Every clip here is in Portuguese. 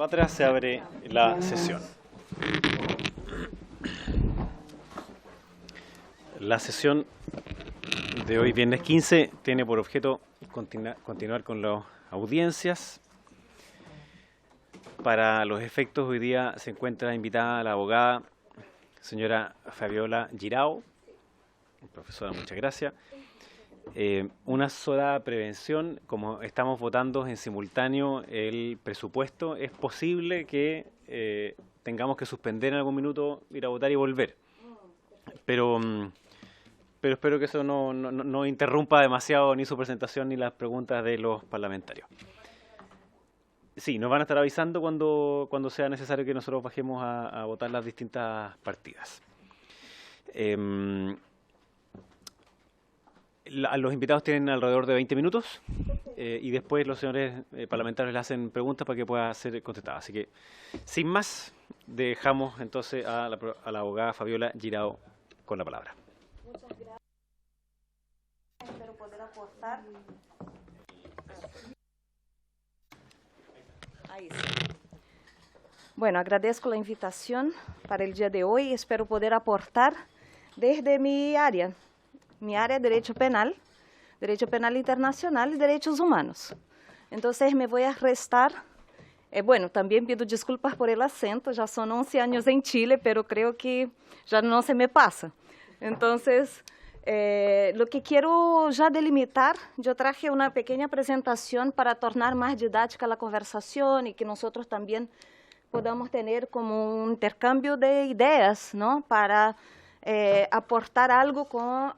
patria se abre la sesión. La sesión de hoy, viernes 15, tiene por objeto continuar con las audiencias. Para los efectos, hoy día se encuentra invitada la abogada señora Fabiola Girao. Profesora, muchas gracias. Una sola prevención: como estamos votando en simultáneo el presupuesto, es posible que tengamos que suspender en algún minuto, ir a votar y volver. Pero espero que eso no interrumpa demasiado ni su presentación ni las preguntas de los parlamentarios. Sí, nos van a estar avisando cuando sea necesario que nosotros bajemos a votar las distintas partidas. Los invitados tienen alrededor de 20 minutos y después los señores parlamentarios le hacen preguntas para que pueda ser contestada. Así que, sin más, dejamos entonces a la abogada Fabiola Girao con la palabra. Muchas gracias. Espero poder aportar. Ahí sí. Bueno, agradezco la invitación para el día de hoy. Espero poder aportar desde mi área es Derecho Penal Internacional y Derechos Humanos. Entonces me voy a restar, bueno, también pido disculpas por el acento, ya son 11 años en Chile, pero creo que ya no se me pasa. Entonces, lo que quiero ya delimitar, yo traje una pequeña presentación para tornar más didáctica la conversación y que nosotros también podamos tener como un intercambio de ideas, ¿no? Para aportar algo con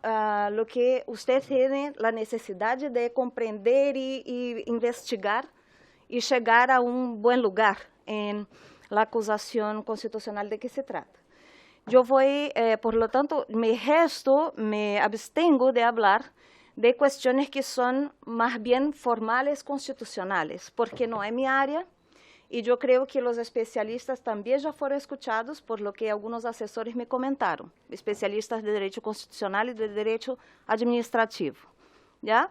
lo que usted tiene la necesidad de comprender y investigar y llegar a un buen lugar en la acusación constitucional de que se trata. Yo voy, por lo tanto, me abstengo de hablar de cuestiones que son más bien formales constitucionales, porque no es mi área. Y yo creo que los especialistas también ya fueron escuchados por lo que algunos asesores me comentaron, especialistas de Derecho Constitucional y de Derecho Administrativo. ¿Ya?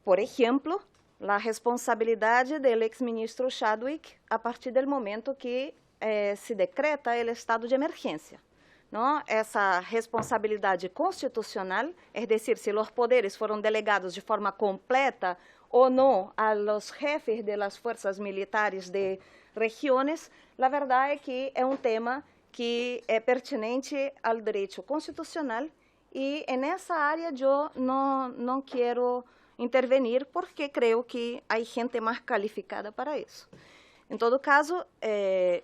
Por ejemplo, la responsabilidad del exministro Chadwick a partir del momento que se decreta el estado de emergencia, ¿no? Esa responsabilidad constitucional, es decir, si los poderes fueron delegados de forma completa o no a los jefes de las fuerzas militares de regiones, la verdad es que es un tema que es pertinente al derecho constitucional y en esa área yo no quiero intervenir porque creo que hay gente más calificada para eso. En todo caso,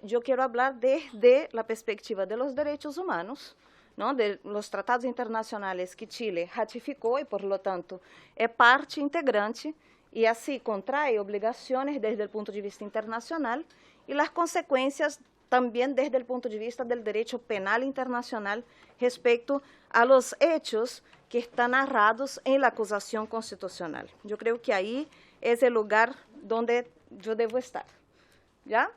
yo quiero hablar desde la perspectiva de los derechos humanos, ¿no? De los tratados internacionales que Chile ratificó y, por lo tanto, es parte integrante y así contrae obligaciones desde el punto de vista internacional y las consecuencias también desde el punto de vista del derecho penal internacional respecto a los hechos que están narrados en la acusación constitucional. Yo creo que ahí es el lugar donde yo debo estar. ¿Ya?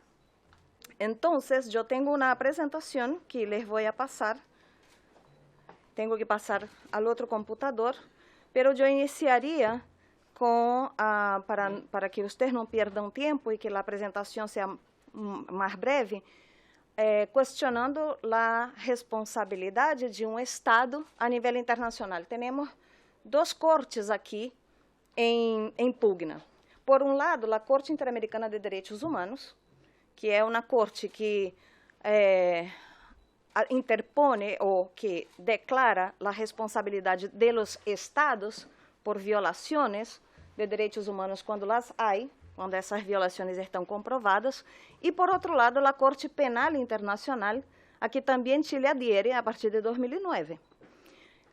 Entonces, yo tengo una presentación que les voy a pasar. Tengo que pasar al otro computador, pero yo iniciaría con, para que ustedes no pierdan tiempo y que la presentación sea más breve, cuestionando la responsabilidad de un Estado a nivel internacional. Tenemos dos cortes aqui em pugna. Por um lado, a Corte Interamericana de Direitos Humanos, que é uma corte que interpone ou que declara a responsabilidade de los estados por violações de direitos humanos quando las hay, quando essas violações estão comprovadas, e, por outro lado, a Corte Penal Internacional, a que também Chile adhiere a partir de 2009.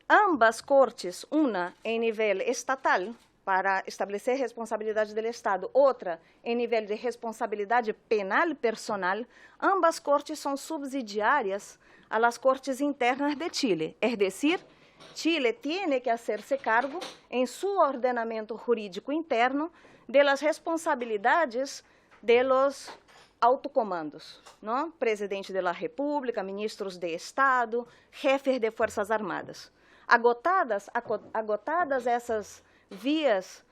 Ambas cortes, uma em nível estatal, para estabelecer responsabilidade do Estado, outra em nível de responsabilidade penal personal, ambas cortes são subsidiárias a las cortes internas de Chile, es decir, Chile tiene que hacerse cargo en su ordenamiento jurídico interno de las responsabilidades de los autocomandos, ¿no? Presidente de la República, ministros de Estado, jefes de Fuerzas Armadas. Agotadas essas vias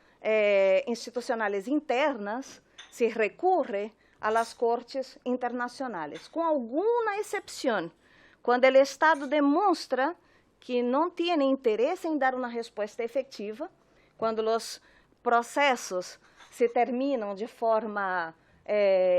institucionais internas, se recurre a las cortes internacionales, con alguna excepción, cuando el Estado demuestra que no tiene interés en dar una respuesta efectiva, cuando los procesos se terminam de forma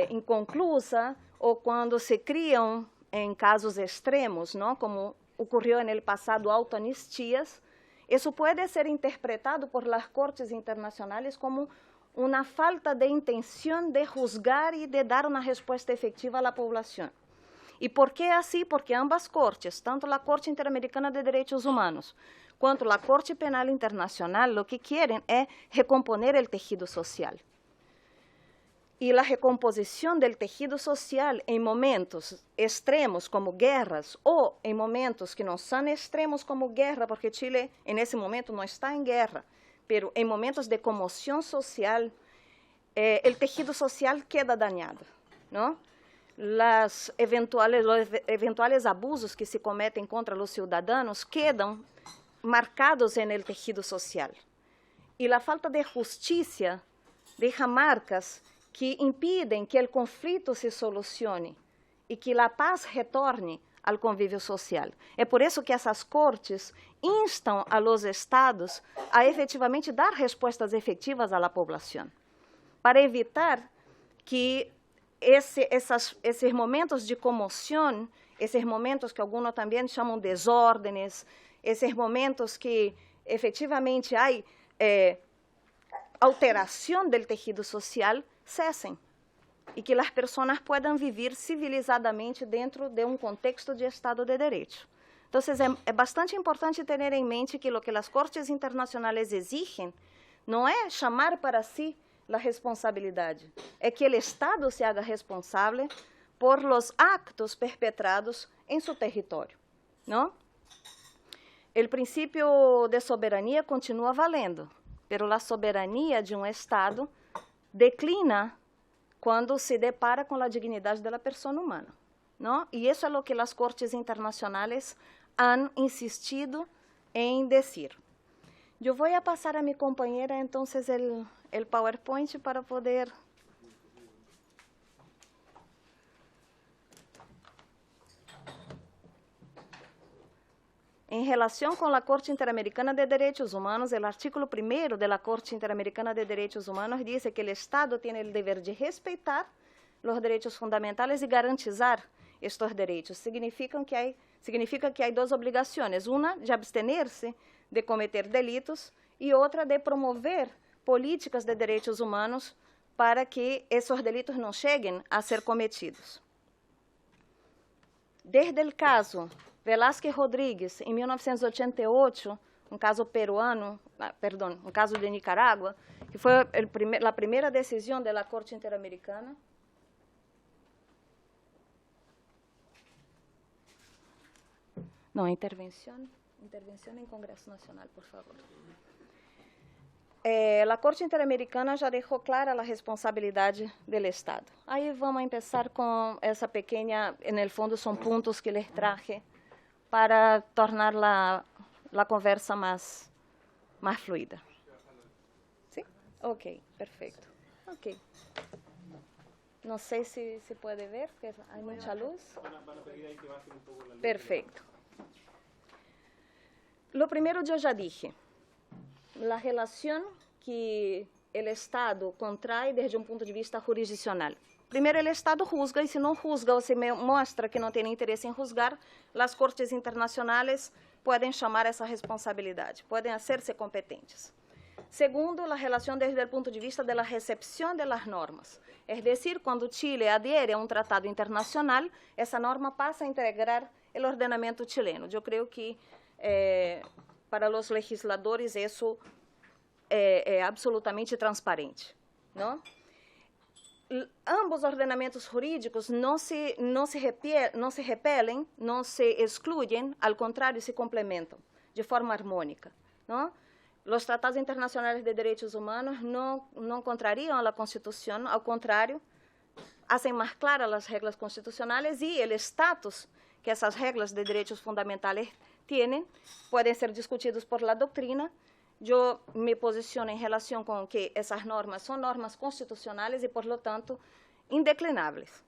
inconclusa ou quando se criam em casos extremos, não? Como ocorreu no passado autoanistias, isso pode ser interpretado por las cortes internacionais como uma falta de intenção de juzgar e de dar uma resposta efetiva à população. E por que assim? Porque ambas cortes, tanto a Corte Interamericana de Direitos Humanos quanto a Corte Penal Internacional, o que querem é recomponer o tejido social. E a recomposição do tejido social em momentos extremos como guerras ou em momentos que não são extremos como guerra, porque Chile nesse momento não está em guerra, mas em momentos de comoção social, o tejido social queda dañado, não? Os eventuais abusos que se cometem contra os cidadãos quedam marcados en el tejido social. Y la falta de justicia deja marcas que impiden que el conflicto se solucione y que la paz retorne al convívio social. É por isso que essas cortes instam a los estados a efetivamente dar respostas efetivas à população, para evitar que esses momentos de comoção, esses momentos que alguns também chamam desórdenes, esses momentos que efetivamente há alteração do tejido social, cessem e que as pessoas possam viver civilizadamente dentro de um contexto de Estado de Direito. Então, é bastante importante ter em mente que o que as cortes internacionais exigem não é chamar para si a responsabilidade, é que o Estado se haga responsável por los actos perpetrados em seu território, não? O princípio de soberania continua valendo, pero a soberania de um Estado declina quando se depara com a dignidade da pessoa humana, não? E isso é o que as cortes internacionais han insistido em dizer. Eu vou passar a minha companheira, então, o PowerPoint para poder... Em relação com a Corte Interamericana de Direitos Humanos, o artículo 1º da Corte Interamericana de Direitos Humanos diz que o Estado tem o dever de respeitar os direitos fundamentais e garantizar estes direitos. Significa que há duas obrigações, uma de abstener-se de cometer delitos e outra de promover políticas de direitos humanos para que esses delitos não cheguem a ser cometidos. Desde o caso Velázquez Rodríguez, em 1988, um caso peruano, um caso de Nicarágua, que foi a primeira decisão da Corte Interamericana. Não, intervenção em Congresso Nacional, por favor. A Corte Interamericana já deixou clara a responsabilidade do Estado. Aí vamos começar com essa pequena, no fundo, são pontos que les traje para tornar a conversa mais fluida. Sim? Ok, perfeito. Ok. Não sei se pode ver, porque há muita luz. Perfeito. Lo primeiro eu já dije, a relação que o Estado contrai desde um ponto de vista jurisdicional. Primeiro, o Estado juzga, e se não juzga ou se mostra que não tem interesse em juzgar, as cortes internacionais podem chamar essa responsabilidade, podem ser-se competentes. Segundo, a relação desde o ponto de vista da recepção das normas. É decir, quando Chile adere a um tratado internacional, essa norma passa a integrar o ordenamento chileno. Eu creio que para os legisladores isso é absolutamente transparente, não? Ambos ordenamentos jurídicos não se repelem, não se excluem, ao contrário, se complementam de forma harmônica, não? Os tratados internacionais de direitos humanos não contrariam a Constituição, ao contrário, fazem mais claras as regras constitucionais e o status que essas regras de direitos fundamentais têm, podem ser discutidos por la doutrina. Eu me posiciono em relação com que essas normas são normas constitucionais e, por lo tanto, indeclinables.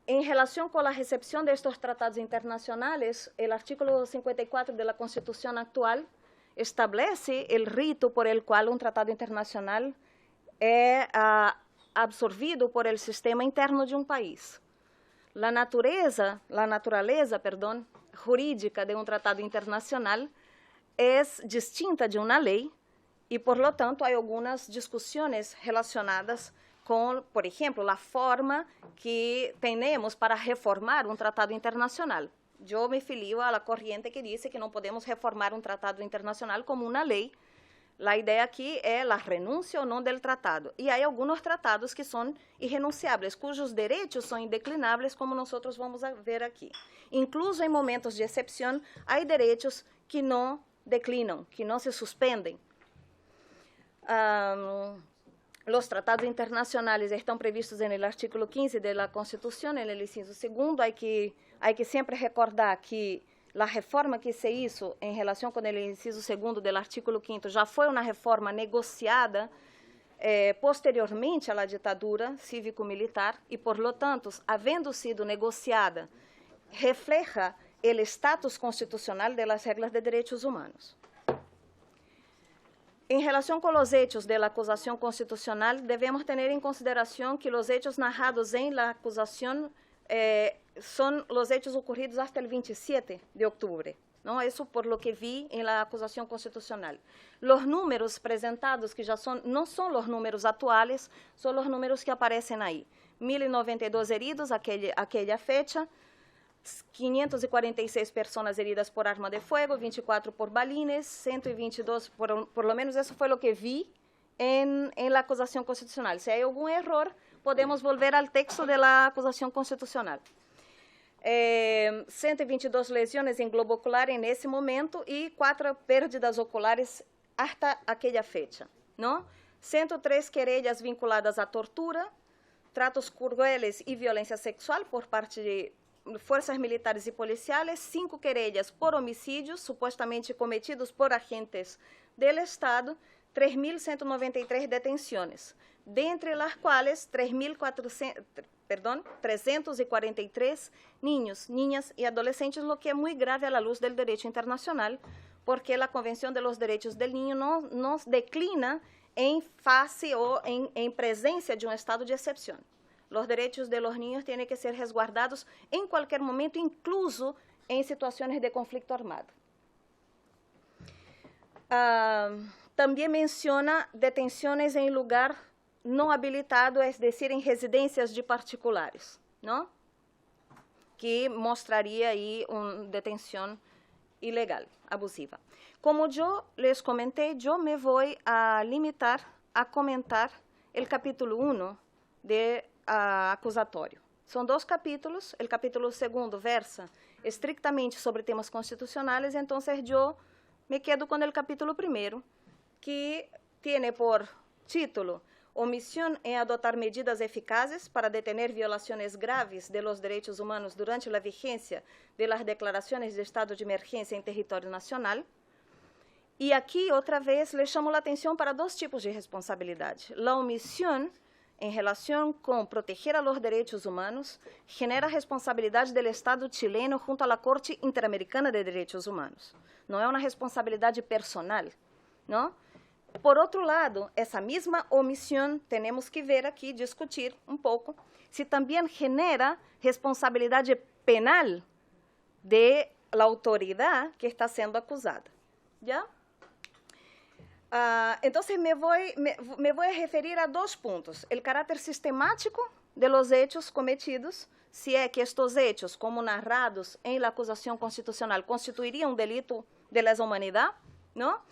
En relación con la recepción de estos tratados internacionales, el artículo 54 de la Constitución actual establece el rito por el cual un tratado internacional es absorbido por el sistema interno de un país. La naturaleza, jurídica de un tratado internacional es distinta de una ley y, por lo tanto, hay algunas discusiones relacionadas con, por ejemplo, la forma que tenemos para reformar un tratado internacional. Yo me filio a la corriente que dice que no podemos reformar un tratado internacional como una ley. La idea aquí es la renuncia o no del tratado. Y hay algunos tratados que son irrenunciables, cuyos derechos son indeclinables, como nosotros vamos a ver aquí. Incluso en momentos de excepción, hay derechos que no declinan, que no se suspenden. Los tratados internacionales están previstos en el artículo 15 de la Constitución, en el inciso segundo. Hay que siempre recordar que la reforma que se hizo en relación con el inciso segundo del artículo 5 ya fue una reforma negociada posteriormente a la ditadura cívico-militar y, por lo tanto, habiendo sido negociada, refleja el estatus constitucional de las reglas de derechos humanos. En relación con los hechos de la acusación constitucional, debemos tener en consideración que los hechos narrados en la acusación son los hechos ocurridos hasta el 27 de octubre, ¿no? Eso por lo que vi en la acusación constitucional. Los números presentados, que ya no son los números actuales, son los números que aparecen ahí. 1.092 heridos aquella fecha, 546 personas heridas por arma de fuego, 24 por balines, 122, por lo menos eso fue lo que vi en la acusación constitucional. Si hay algún error, podemos volver al texto de la acusación constitucional. 122 lesiones en globo ocular en ese momento y 4 pérdidas oculares hasta aquella fecha, ¿no? 103 querellas vinculadas a tortura, tratos crueles y violencia sexual por parte de fuerzas militares y policiales, 5 querellas por homicidios supuestamente cometidos por agentes del Estado, 3.193 detenciones, dentre las cuales 343 niños, niñas y adolescentes, lo que es muy grave a la luz del derecho internacional, porque la Convención de los Derechos del Niño no declina en fase o en presencia de un estado de excepción. Los derechos de los niños tienen que ser resguardados en cualquier momento, incluso en situaciones de conflicto armado. También menciona detenciones en lugar no habilitado, es decir, en residencias de particulares, ¿no? Que mostraría ahí una detención ilegal, abusiva. Como yo les comenté, yo me voy a limitar a comentar el capítulo 1 de acusatório. São 2 capítulos. O capítulo 2 versa estrictamente sobre temas constitucionais, então eu me quedo com o capítulo 1, que tem por título Omissão em adotar medidas eficazes para detener violações graves de los derechos humanos durante a vigência de las declarações de estado de emergência em território nacional. E aqui, outra vez, le chamo a atenção para 2 tipos de responsabilidade. A omissão em relação com proteger a los derechos humanos, genera responsabilidade do Estado chileno junto à Corte Interamericana de Derechos Humanos. Não é uma responsabilidade personal, não? Por outro lado, essa mesma omissão, temos que ver aqui, discutir um pouco, se também genera responsabilidade penal de la autoridade que está sendo acusada. ¿Ya? Entonces me voy a referir a 2 puntos. El carácter sistemático de los hechos cometidos, si es que estos hechos, como narrados en la acusación constitucional, constituirían un delito de lesa humanidad, ¿no?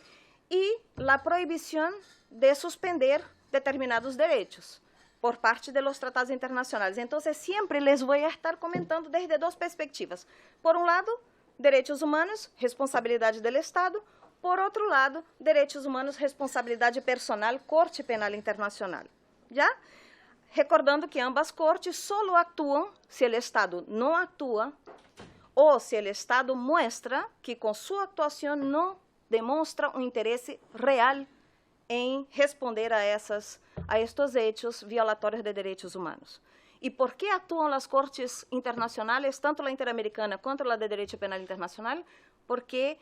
Y la prohibición de suspender determinados derechos por parte de los tratados internacionales. Entonces siempre les voy a estar comentando desde 2 perspectivas. Por un lado, derechos humanos, responsabilidade del Estado. Por outro lado, direitos humanos, responsabilidade personal, Corte Penal Internacional. Já? Recordando que ambas cortes só atuam se o Estado não atua ou se o Estado mostra que com sua atuação não demonstra um interesse real em responder a estos hechos violatórios de direitos humanos. E por que atuam as cortes internacionais, tanto a interamericana quanto a de direito penal internacional? Porque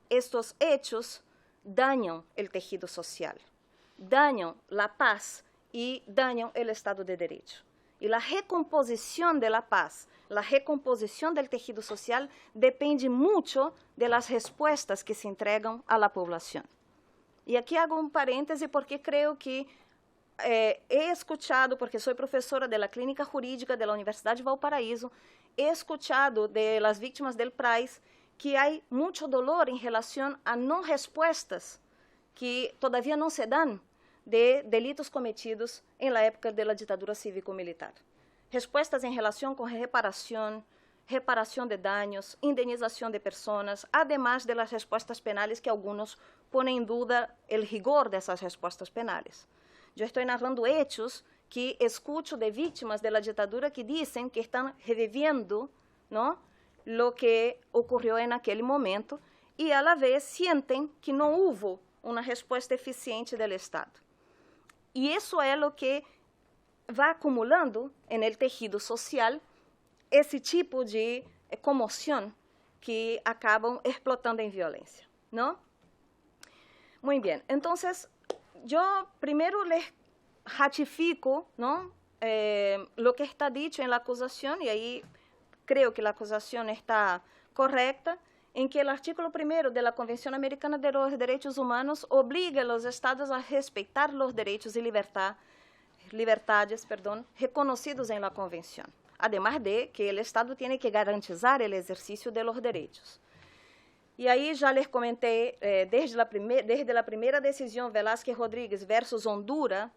estos hechos dañam o tejido social, dañam a paz e dañam o Estado de Direito. E a recomposição da paz, a recomposição do tejido social depende muito das respostas que se entregam à população. E aqui hago parêntese porque creio que he escuchado, porque sou professora da Clínica Jurídica da Universidade de Valparaíso, he escuchado de las vítimas del PRAIS que há muito dolor em relação a não respostas que todavia não se dão de delitos cometidos em la época da ditadura cívico-militar. Respostas em relação com reparação de danos, indenização de pessoas, además de las respostas penales que alguns põem em dúvida o rigor dessas respostas penales. Eu estou narrando hechos que escuto de vítimas da ditadura que dizem que estão reviviendo, ¿no?, lo que ocorreu em aquele momento e, a la vez, sentem que não houve uma resposta eficiente do Estado. E isso é o que vai acumulando no tejido social esse tipo de comoção que acabam explotando em violência, não? Muito bem. Então, eu primeiro les ratifico, ¿no?, lo que está dicho en la acusación, y ahí creo que la acusación está correcta, en que el artículo 1 de la Convención Americana de los Derechos Humanos obliga a los estados a respetar los derechos y libertades reconocidos en la Convención, además de que el Estado tiene que garantizar el ejercicio de los derechos. E aí já les comentei, desde a primeira decisão Velázquez Rodrigues versus Honduras,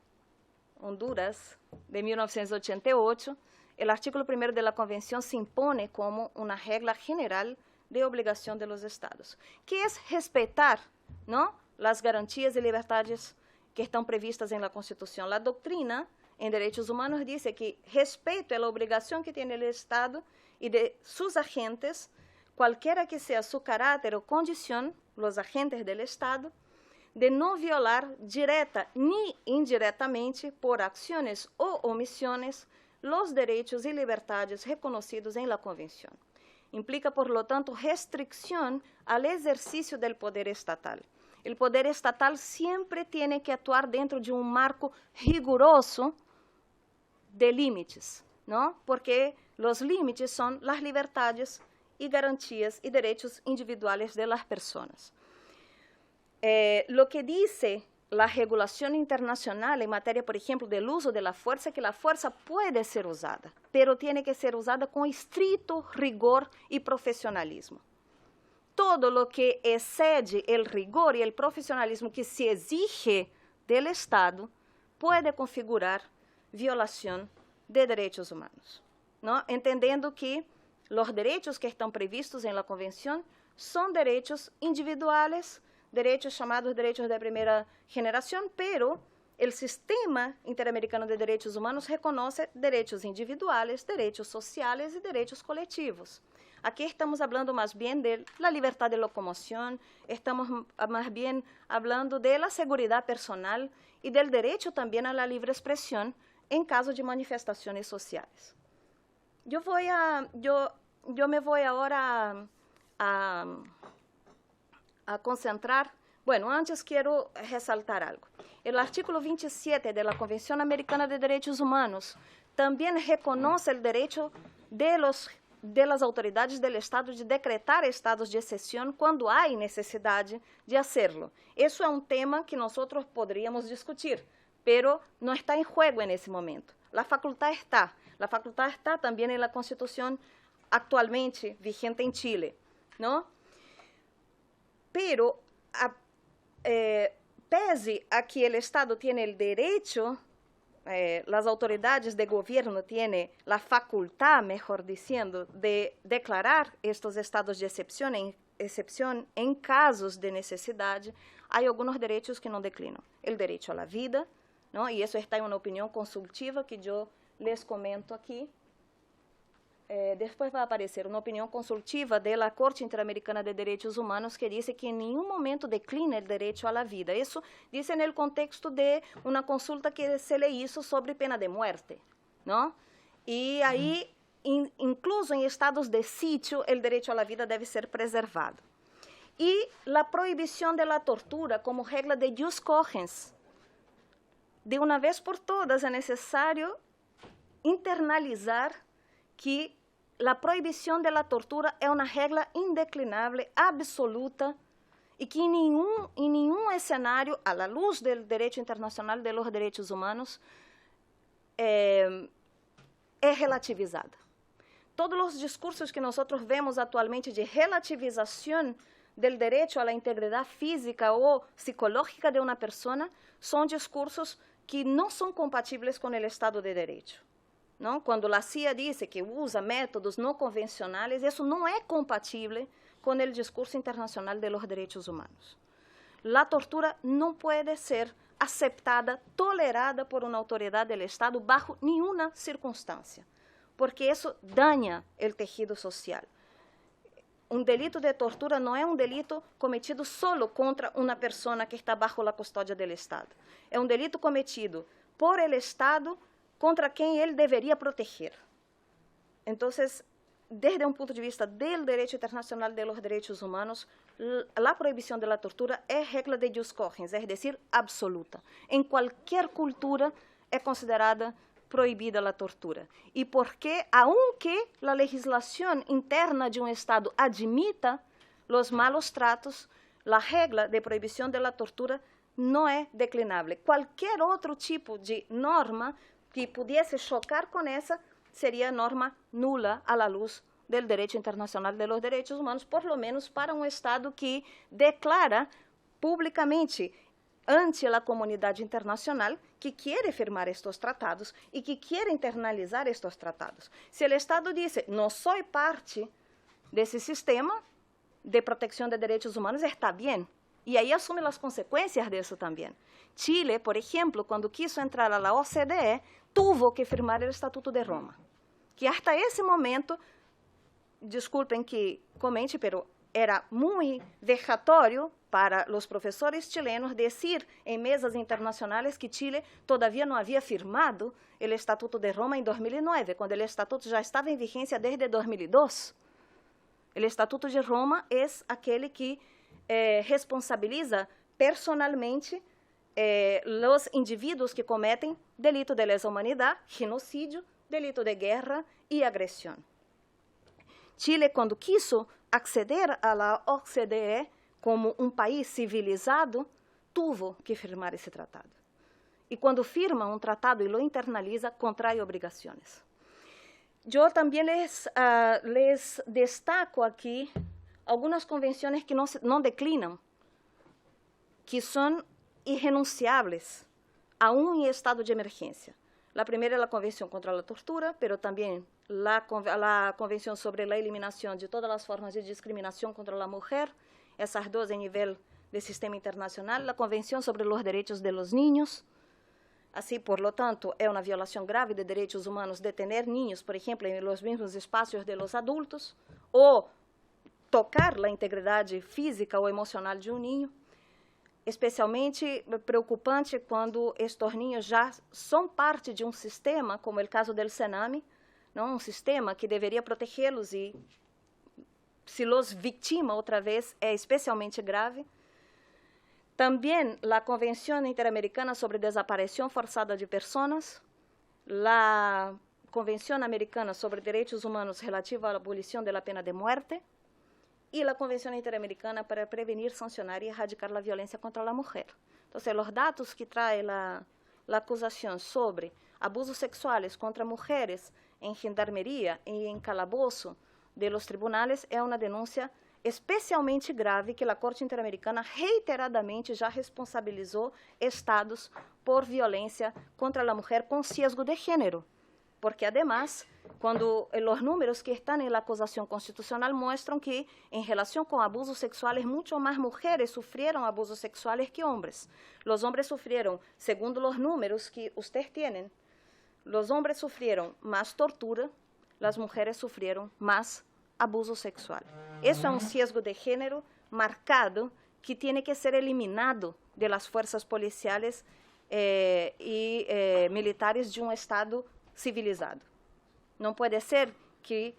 de 1988, o artículo 1 da Convenção se impõe como uma regra geral de obrigação de los Estados, que é respeitar, ¿no?, as garantias e liberdades que estão previstas em la Constituição. A doutrina em direitos humanos diz que respeito é a obrigação que tem o Estado e de seus agentes, cualquiera que sea su carácter o condición, los agentes del Estado, de no violar directa ni indirectamente por acciones o omisiones los derechos y libertades reconocidos en la Convención. Implica, por lo tanto, restricción al ejercicio del poder estatal. El poder estatal siempre tiene que actuar dentro de un marco riguroso de límites, ¿no? Porque los límites son las libertades y garantías y derechos individuales de las personas. Lo que dice la regulación internacional en materia, por ejemplo, del uso de la fuerza, que la fuerza puede ser usada, pero tiene que ser usada con estricto rigor y profesionalismo. Todo lo que excede el rigor y el profesionalismo que se exige del Estado puede configurar violación de derechos humanos, ¿no? Entendiendo que los derechos que estão previstos em la Convenção são direitos individuais, direitos chamados direitos de primeira geração, pero o sistema interamericano de direitos humanos reconhece direitos individuais, direitos sociais e direitos coletivos. Aqui estamos falando mais bem de la libertad de locomoção, estamos mais bem falando de la seguridad personal e del derecho também a la libre expresión em caso de manifestações sociais. Eu me vou agora a concentrar. Bueno, antes quero ressaltar algo. O artículo 27 da Convenção Americana de Direitos Humanos também reconhece o direito de las autoridades do Estado de decretar estados de exceção quando há necessidade de hacerlo. Isso é um tema que nós poderíamos discutir, pero não está em juego nesse momento. A facultad está também na Constituição actualmente vigente em Chile, ¿no? Pero, pese a que o Estado tem o direito, as autoridades de governo têm a facultad, mejor diciendo, de declarar estes estados de excepção em casos de necessidade, há alguns direitos que não declinam. O direito à vida, ¿no? E isso está em uma opinião consultiva que eu les comento aqui. después va a aparecer una opinión consultiva de la Corte Interamericana de Derechos Humanos que dice que en ningún momento declina el derecho a la vida. Eso dice en el contexto de una consulta que se le hizo sobre pena de muerte, ¿no? Y ahí, incluso en estados de sitio, el derecho a la vida debe ser preservado. Y la prohibición de la tortura como regla de jus cogens. De una vez por todas es necesario internalizar que la prohibición de la tortura es una regla indeclinable, absoluta, y que en ningún escenario, a la luz del derecho internacional de los derechos humanos, es relativizada. Todos los discursos que nosotros vemos actualmente de relativización del derecho a la integridad física o psicológica de una persona son discursos que no son compatibles con el Estado de Derecho. ¿No? Cuando la CIA dice que usa métodos no convencionales, eso no es compatible con el discurso internacional de los derechos humanos. La tortura no puede ser aceptada, tolerada por una autoridad del Estado bajo ninguna circunstancia, porque eso daña el tejido social. Un delito de tortura no es un delito cometido solo contra una persona que está bajo la custodia del Estado. Es un delito cometido por el Estado contra quem ele deveria proteger. Então, desde um ponto de vista do direito internacional de los derechos humanos, a proibição da tortura é regra de jus cogens, é decir, absoluta. Em qualquer cultura é considerada proibida a tortura. E porque, aunque a legislação interna de um Estado admita os malos tratos, a regra de proibição da tortura não é declinável. Qualquer outro tipo de norma que pudiese chocar com essa seria norma nula à la luz do direito internacional de los derechos humanos, por lo menos para um Estado que declara publicamente ante a comunidade internacional que quer firmar estes tratados e que quer internalizar estes tratados. Se o Estado diz, não sou parte desse sistema de proteção de direitos humanos, está bem. E aí assume as consequências disso também. Chile, por exemplo, quando quiso entrar a la OCDE, tuvo que firmar o Estatuto de Roma, que hasta esse momento, desculpem que comente, pero era muito vejatório para os professores chilenos dizer em mesas internacionais que Chile todavia não havia firmado o Estatuto de Roma em 2009, quando o Estatuto já estava em vigência desde 2002. O Estatuto de Roma é aquele que responsabiliza personalmente os indivíduos que cometem delito de lesa humanidade, genocídio, delito de guerra e agressão. Chile, quando quiso acceder à la OCDE como um país civilizado, tuvo que firmar esse tratado. E quando firma um tratado e lo internaliza, contrai obrigações. Eu também les destaco aqui algumas convenções que não declinam, que são irrenunciáveis, aún em estado de emergência. A primeira é a Convenção contra a Tortura, mas também a Convenção sobre a Eliminação de todas as formas de discriminação contra a mulher, essas duas em nível de sistema internacional, a Convenção sobre os Direitos de los Niños. Assim, por lo tanto, é uma violação grave de direitos humanos detener niños, por exemplo, em los mesmos espaços de los adultos, ou tocar a integridade física ou emocional de um niño. Especialmente preocupante quando estes niños já são parte de um sistema, como é o caso do Sename, não? Um sistema que deveria protegê-los e, se los vitima outra vez, é especialmente grave. Também a Convenção Interamericana sobre Desaparição Forçada de Pessoas, a Convenção Americana sobre Direitos Humanos relativa à abolição da pena de muerte, e a Convenção Interamericana para prevenir, sancionar e erradicar a violência contra a mulher. Então, os dados que traz a acusação sobre abusos sexuais contra mulheres em gendarmeria e em calabouço de los tribunales é uma denúncia especialmente grave que a Corte Interamericana reiteradamente já responsabilizou estados por violência contra a mulher com sesgo de gênero. Porque, además, quando os números que estão na acusação constitucional mostram que, em relação com abusos sexuais, muito mais mulheres sofreram abusos sexuais que homens. Os homens sofreram, segundo os números que vocês têm, os homens sofreram mais tortura, as mulheres sofreram mais abuso sexual. Isso é um sesgo de gênero marcado que tem que ser eliminado de las fuerzas policiales e militares de um Estado civilizado. Não pode ser que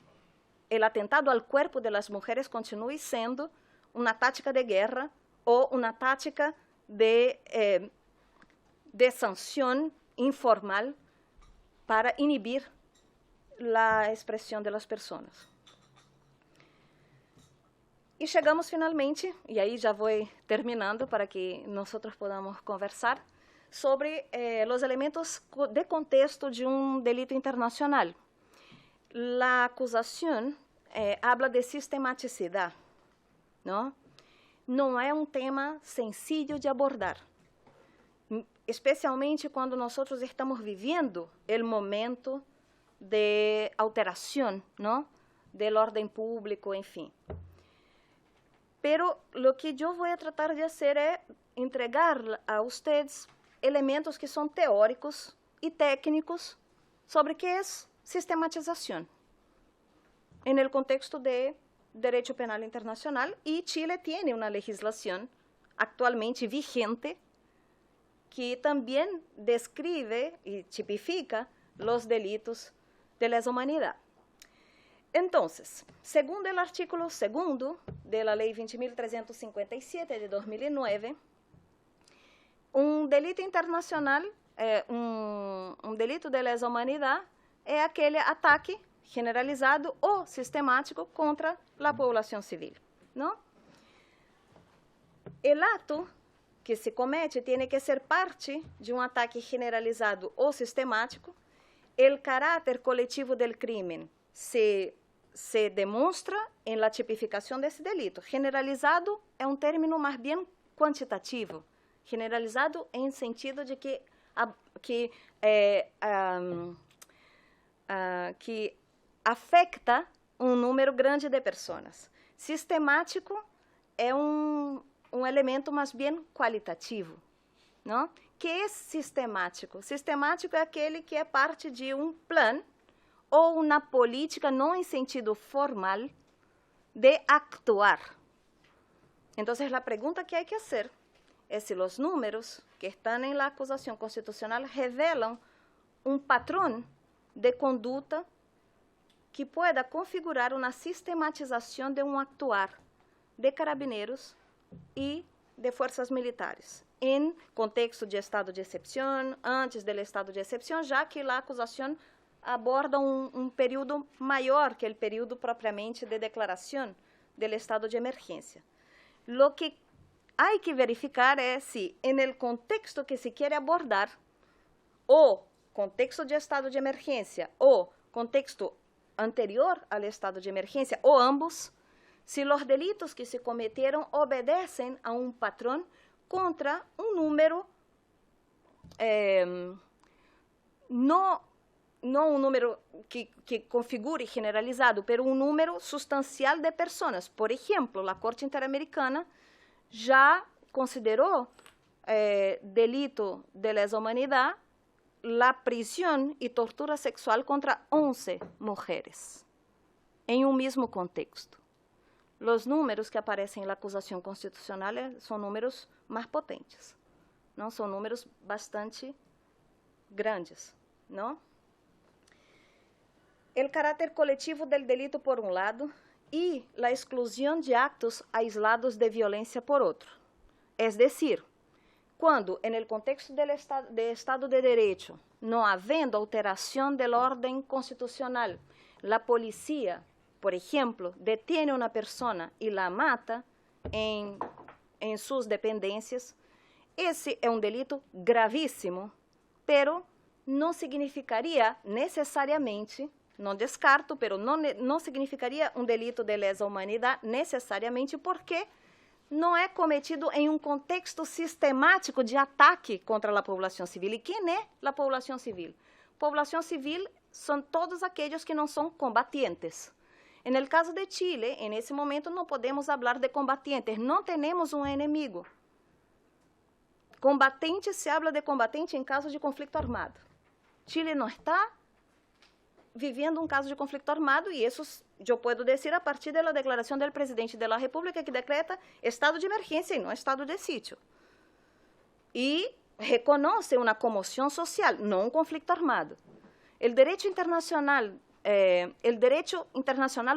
o atentado ao corpo das mulheres continue sendo uma tática de guerra ou uma tática de sanção informal para inibir a expressão das pessoas. E chegamos finalmente, e aí já vou terminando para que nós podamos conversar, sobre os elementos de contexto de um delito internacional. A acusação habla de sistematicidade, não? Não é um tema sencillo de abordar, especialmente quando nós estamos vivendo o momento de alteração, não? Do ordem público, enfim. Pero lo que eu vou tratar de fazer é entregar a vocês elementos que são teóricos e técnicos sobre o que é sistematização no contexto de direito penal internacional, e Chile tem uma legislação atualmente vigente que também descreve e tipifica os delitos de lesa humanidade. Então, segundo o artículo 2º da Lei 20.357 de 2009, um delito internacional, um delito de lesa humanidade, é aquele ataque generalizado ou sistemático contra a população civil, não? O ato que se comete tem que ser parte de um ataque generalizado ou sistemático. O caráter coletivo do crime se demonstra em la tipificação desse delito. Generalizado é um término mais bem quantitativo. Generalizado em sentido de que afeta um número grande de pessoas. Sistemático é um elemento mais bem qualitativo, não? Que é sistemático? Sistemático é aquele que é parte de um plano ou uma política, não em sentido formal, de actuar. Então, a pergunta que há que fazer é se os números que estão na acusação constitucional revelam um padrão de conduta que pueda configurar uma sistematização de um actuar de carabineiros e de forças militares, em contexto de estado de exceção, antes do estado de exceção, já que a acusação aborda um período maior que o período propriamente de declaração do estado de emergência. Lo que há que verificar é se, no contexto que se quer abordar, o contexto de estado de emergência ou contexto anterior ao estado de emergência, ou ambos, se os delitos que se cometeram obedecem a um padrão contra um número, não um número que configure generalizado, mas um número substancial de pessoas. Por exemplo, a Corte Interamericana já considerou delito de lesa humanidade a prisão e tortura sexual contra 11 mulheres, em um mesmo contexto. Os números que aparecem na acusação constitucional são números mais potentes, não são números bastante grandes, não? O caráter coletivo do delito por um lado e a exclusão de actos aislados de violência por outro. É decir, quando, no contexto de Estado de Direito, não havendo alteração da ordem constitucional, a polícia, por exemplo, detém uma pessoa e la mata em suas dependências, esse é um delito gravíssimo, pero não significaria necessariamente, não descarto, pero não significaria um delito de lesa humanidade necessariamente porque não é cometido em um contexto sistemático de ataque contra a população civil. E quem é a população civil? População civil são todos aqueles que não são combatientes. No caso de Chile, nesse momento, não podemos falar de combatientes, não temos um inimigo. Combatente, se habla de combatente em caso de conflito armado. Chile não está viviendo un caso de conflicto armado, y eso yo puedo decir a partir de la declaración del presidente de la República que decreta estado de emergencia y no estado de sitio. Y reconoce una conmoción social, no un conflicto armado. El derecho internacional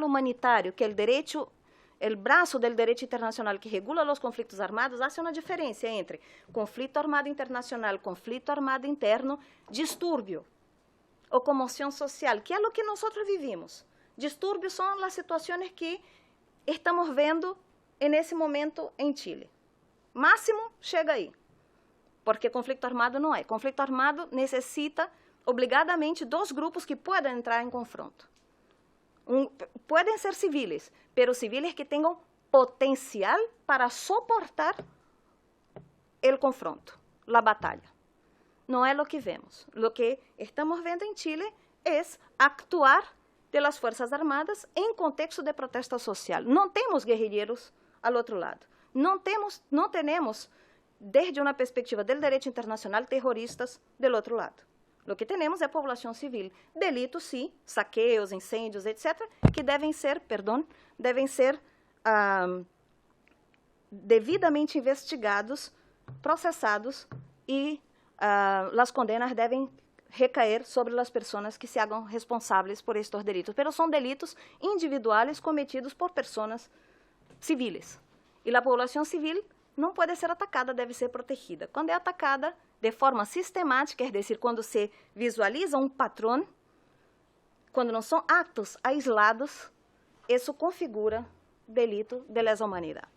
humanitario, que el brazo del derecho internacional que regula los conflictos armados, hace una diferencia entre conflicto armado internacional, conflicto armado interno, disturbio o conmoción social, que é o que nós vivimos. Distúrbios são as situações que estamos vendo nesse momento em Chile. Máximo chega aí, porque conflito armado não é. Conflito armado necessita obrigadamente dois grupos que podem entrar em confronto. Podem ser civis, mas civis que tenham potencial para suportar o confronto, a batalha. Não é o que vemos. O que estamos vendo em Chile é actuar de las Fuerzas Armadas em contexto de protesta social. Não temos guerrilheiros ao outro lado. Não temos, desde uma perspectiva do direito internacional, terroristas do outro lado. O que temos é população civil. Delitos, sim, saqueos, incêndios, etc., que devem ser devidamente investigados, processados e as condenas devem recair sobre as pessoas que se hagam responsáveis por estes delitos. Mas são delitos individuais cometidos por pessoas civis. E a população civil não pode ser atacada, deve ser protegida. Quando é atacada de forma sistemática, é decir, quando se visualiza um patrão, quando não são atos aislados, isso configura delito de lesa humanidade.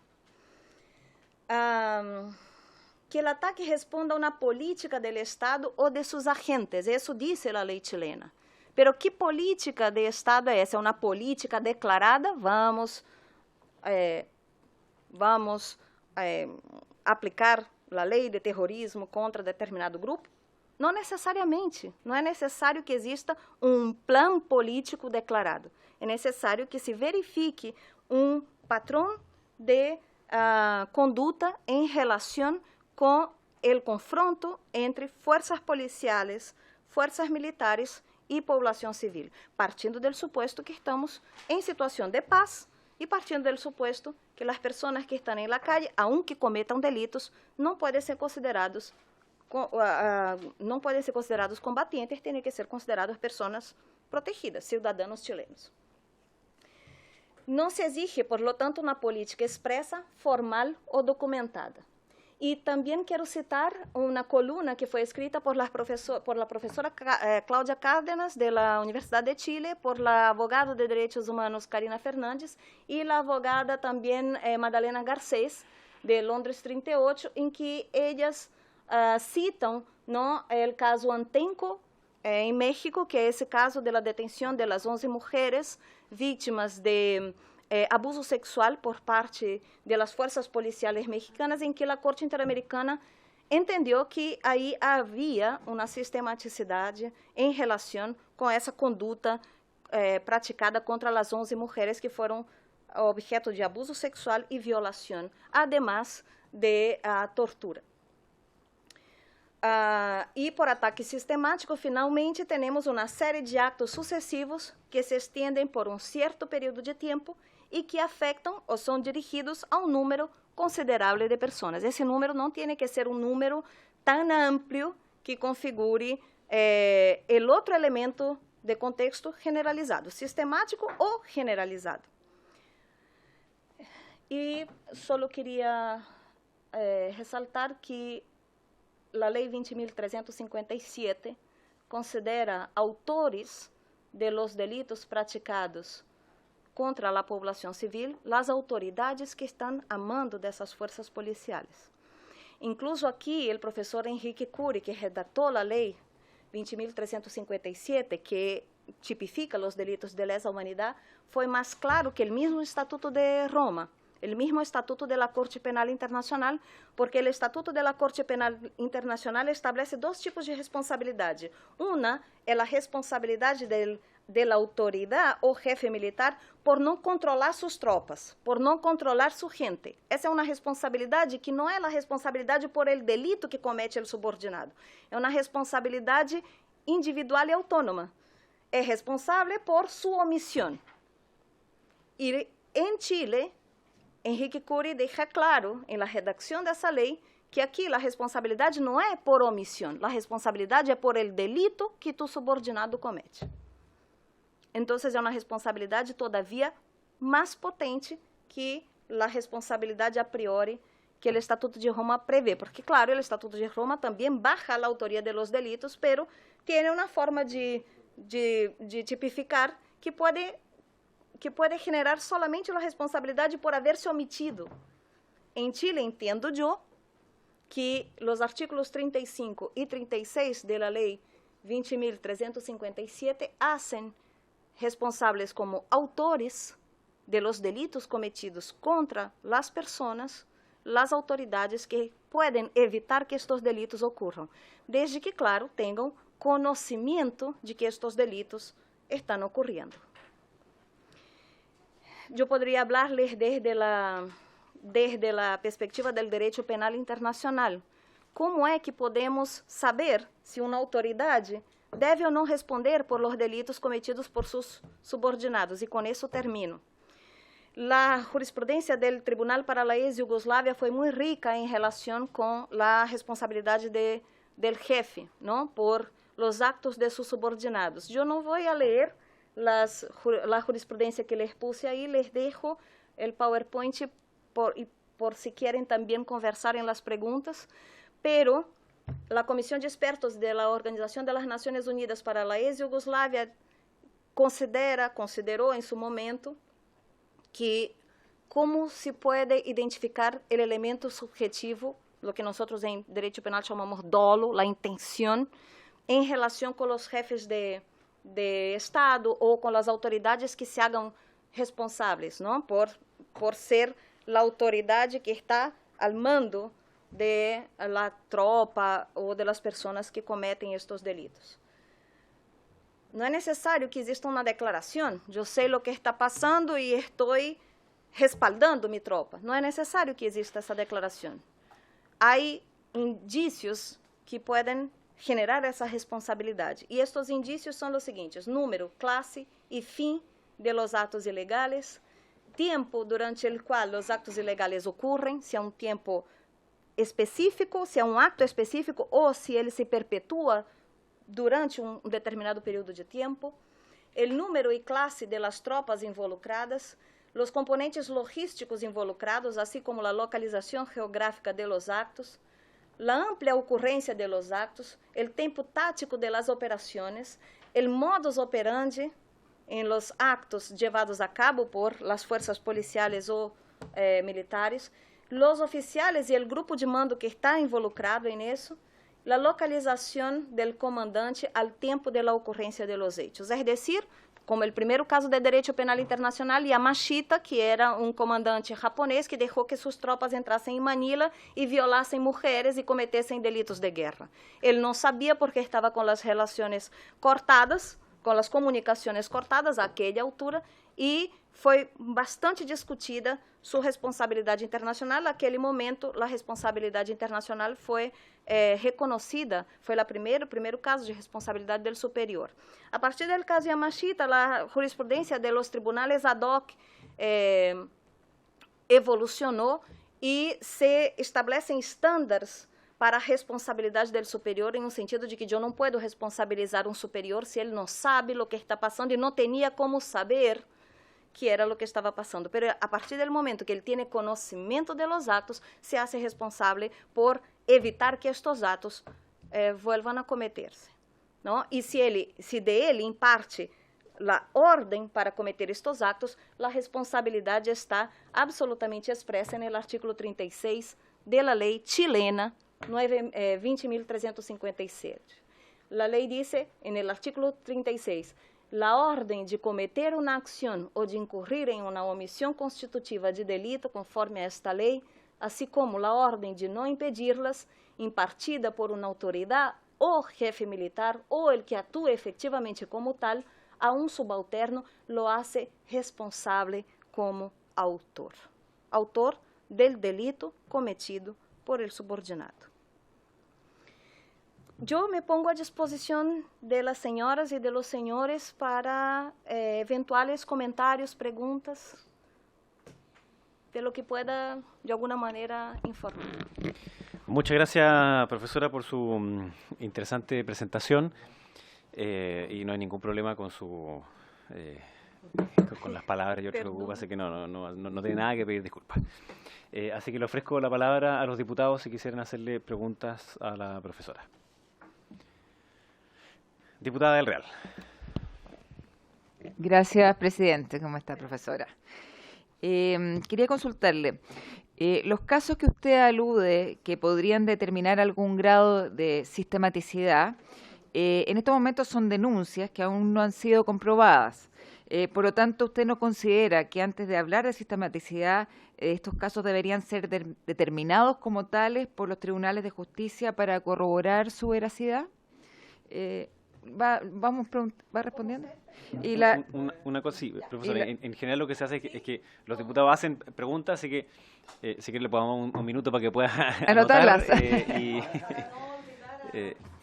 Que o ataque responda a uma política do Estado ou de seus agentes, isso diz a lei chilena. Pero que política de Estado é essa? É uma política declarada? Vamos aplicar a lei de terrorismo contra determinado grupo? Não necessariamente. Não é necessário que exista um plano político declarado. É necessário que se verifique um patrão de conduta em relação com o confronto entre forças policiais, forças militares e população civil, partindo do suposto que estamos em situação de paz e partindo do suposto que as pessoas que estão na calle, aunque cometam delitos, não podem ser considerados combatientes, têm que ser considerados pessoas protegidas, cidadãos chilenos. Não se exige, por lo tanto, uma política expressa, formal ou documentada. E também quero citar uma coluna que foi escrita por la professora Cláudia Cárdenas, da Universidade de Chile, por la abogada de Direitos Humanos Karina Fernandes e a abogada também Madalena Garcés, de Londres 38, em que elas citam o caso Antenco, em México, que é esse caso da detenção de las 11 mulheres vítimas de abuso sexual por parte das forças policiais mexicanas, em que a Corte Interamericana entendeu que aí havia uma sistematicidade em relação com essa conduta praticada contra as 11 mulheres que foram objeto de abuso sexual e violação, además de tortura. E por ataque sistemático, finalmente, temos uma série de atos sucessivos que se estendem por um certo período de tempo e que afetam ou são dirigidos a um número considerável de pessoas. Esse número não tem que ser um número tão amplo que configure o outro elemento de contexto generalizado, sistemático ou generalizado. E só queria ressaltar que a Lei 20.357 considera autores de los delitos praticados contra a população civil as autoridades que estão a mando dessas forças policiais. Incluso aqui, o professor Henrique Cury, que redactou a Lei 20.357, que tipifica os delitos de lesa humanidade, foi mais claro que o mesmo Estatuto de Roma, o mesmo Estatuto da Corte Penal Internacional, porque o Estatuto da Corte Penal Internacional estabelece dois tipos de responsabilidade. Uma é a responsabilidade da autoridade ou jefe militar por não controlar suas tropas, por não controlar sua gente. Essa é uma responsabilidade que não é a responsabilidade por el delito que comete o subordinado. É uma responsabilidade individual e autônoma. es responsable por su omisión. Y en Chile, Henrique Cury deja claro en la redacción de esa ley que aquí la responsabilidad no es por omisión, la responsabilidad es por el delito que tu subordinado comete. Entonces, é uma responsabilidade todavia mais potente que a responsabilidade a priori que o Estatuto de Roma prevê. Porque, claro, o Estatuto de Roma também baja a autoria de los delitos, pero tem uma forma de tipificar que pode generar solamente a responsabilidade por haver se omitido. Em Chile, entendo eu, que os artículos 35 e 36 da Lei 20.357 hacen responsáveis como autores de los delitos cometidos contra las personas, las autoridades que podem evitar que estos delitos ocorram, desde que, claro, tenham conhecimento de que estos delitos estão ocorrendo. Eu poderia falar-lhes desde a perspectiva do direito penal internacional. Como é que podemos saber se uma autoridade deve ou não responder por los delitos cometidos por seus subordinados? E com isso termino. A jurisprudência do Tribunal para a Ex-Yugoslávia foi muito rica em relação com a responsabilidade do jefe, não, por los actos de seus subordinados. Eu não vou ler a jurisprudência que les puse aí, les dejo o PowerPoint por si querem também conversar em las perguntas, pero a Comissão de Expertos da Organização das Nações Unidas para a Ex-Yugoslávia considerou em seu momento que como se pode identificar o elemento subjetivo, o que nós em direito penal chamamos dolo, a intenção, em relação com os jefes de Estado ou com as autoridades que se hagam responsáveis, não? Por ser a autoridade que está al mando de la tropa ou de las pessoas que cometem estes delitos. Não é necessário que exista uma declaração. Eu sei o que está passando e estou respaldando minha tropa. Não é necessário que exista essa declaração. Há indícios que podem generar essa responsabilidade. E estes indícios são os seguintes: número, classe e fim de los atos ilegales, tempo durante o qual os atos ilegales ocorrem, se é um tempo específico, se é um acto específico ou se ele se perpetua durante um determinado período de tempo, o número e classe de las tropas involucradas, os componentes logísticos involucrados, assim como a localização geográfica de los actos, a ampla ocorrência de los actos, o tempo tático de las operações, o modus operandi em los actos llevados a cabo por las fuerzas policiales ou militares, los oficiales e o grupo de mando que está involucrado em isso, a localização do comandante al tempo de la ocorrência de los hechos. É decir, como o primeiro caso de direito penal internacional, Yamashita, que era um comandante japonês que deixou que suas tropas entrassem em Manila e violassem mulheres e cometessem delitos de guerra. Ele não sabia porque estava com as relações cortadas, com as comunicações cortadas àquela altura, e foi bastante discutida sua responsabilidade internacional. Naquele momento, a responsabilidade internacional foi reconhecida, foi o primeiro caso de responsabilidade do superior. A partir do caso Yamashita, a jurisprudência dos tribunais ad hoc evolucionou e se estabelecem estándares para a responsabilidade do superior, em um sentido de que eu não posso responsabilizar um superior se ele não sabe o que está passando e não tinha como saber que era o que estava passando. Mas a partir do momento que ele tem conhecimento de los atos, se hace responsável por evitar que estes atos vuelvan a cometer-se. Não? E se de ele, em parte, a ordem para cometer estes atos, a responsabilidade está absolutamente expressa no artigo 36 da lei chilena 20.357. A lei diz, no artigo 36, a ordem de cometer uma ação ou de incurrir em uma omissão constitutiva de delito conforme a esta lei, assim como a ordem de não impedi-las, impartida por uma autoridade ou jefe militar ou el que atua efectivamente como tal, a um subalterno lo hace responsável como autor del delito cometido por el subordinado. yo me pongo a disposición de las señoras y de los señores para eventuales comentarios, preguntas, de lo que pueda de alguna manera informar. Muchas gracias, profesora, por su interesante presentación y no hay ningún problema con su con las palabras y otras preocupas, así que no tiene nada que pedir disculpas. Así que le ofrezco la palabra a los diputados si quisieran hacerle preguntas a la profesora. Diputada del Real. Gracias, presidente. ¿Cómo está, profesora? Quería consultarle. Los casos que usted alude que podrían determinar algún grado de sistematicidad, en estos momentos son denuncias que aún no han sido comprobadas. Por lo tanto, ¿usted no considera que antes de hablar de sistematicidad, estos casos deberían ser determinados como tales por los tribunales de justicia para corroborar su veracidad? ¿Va respondiendo? Y una cosa, sí, profesora, en general lo que se hace es que los diputados hacen preguntas, así que si quiere le podemos dar un minuto para que pueda anotarlas.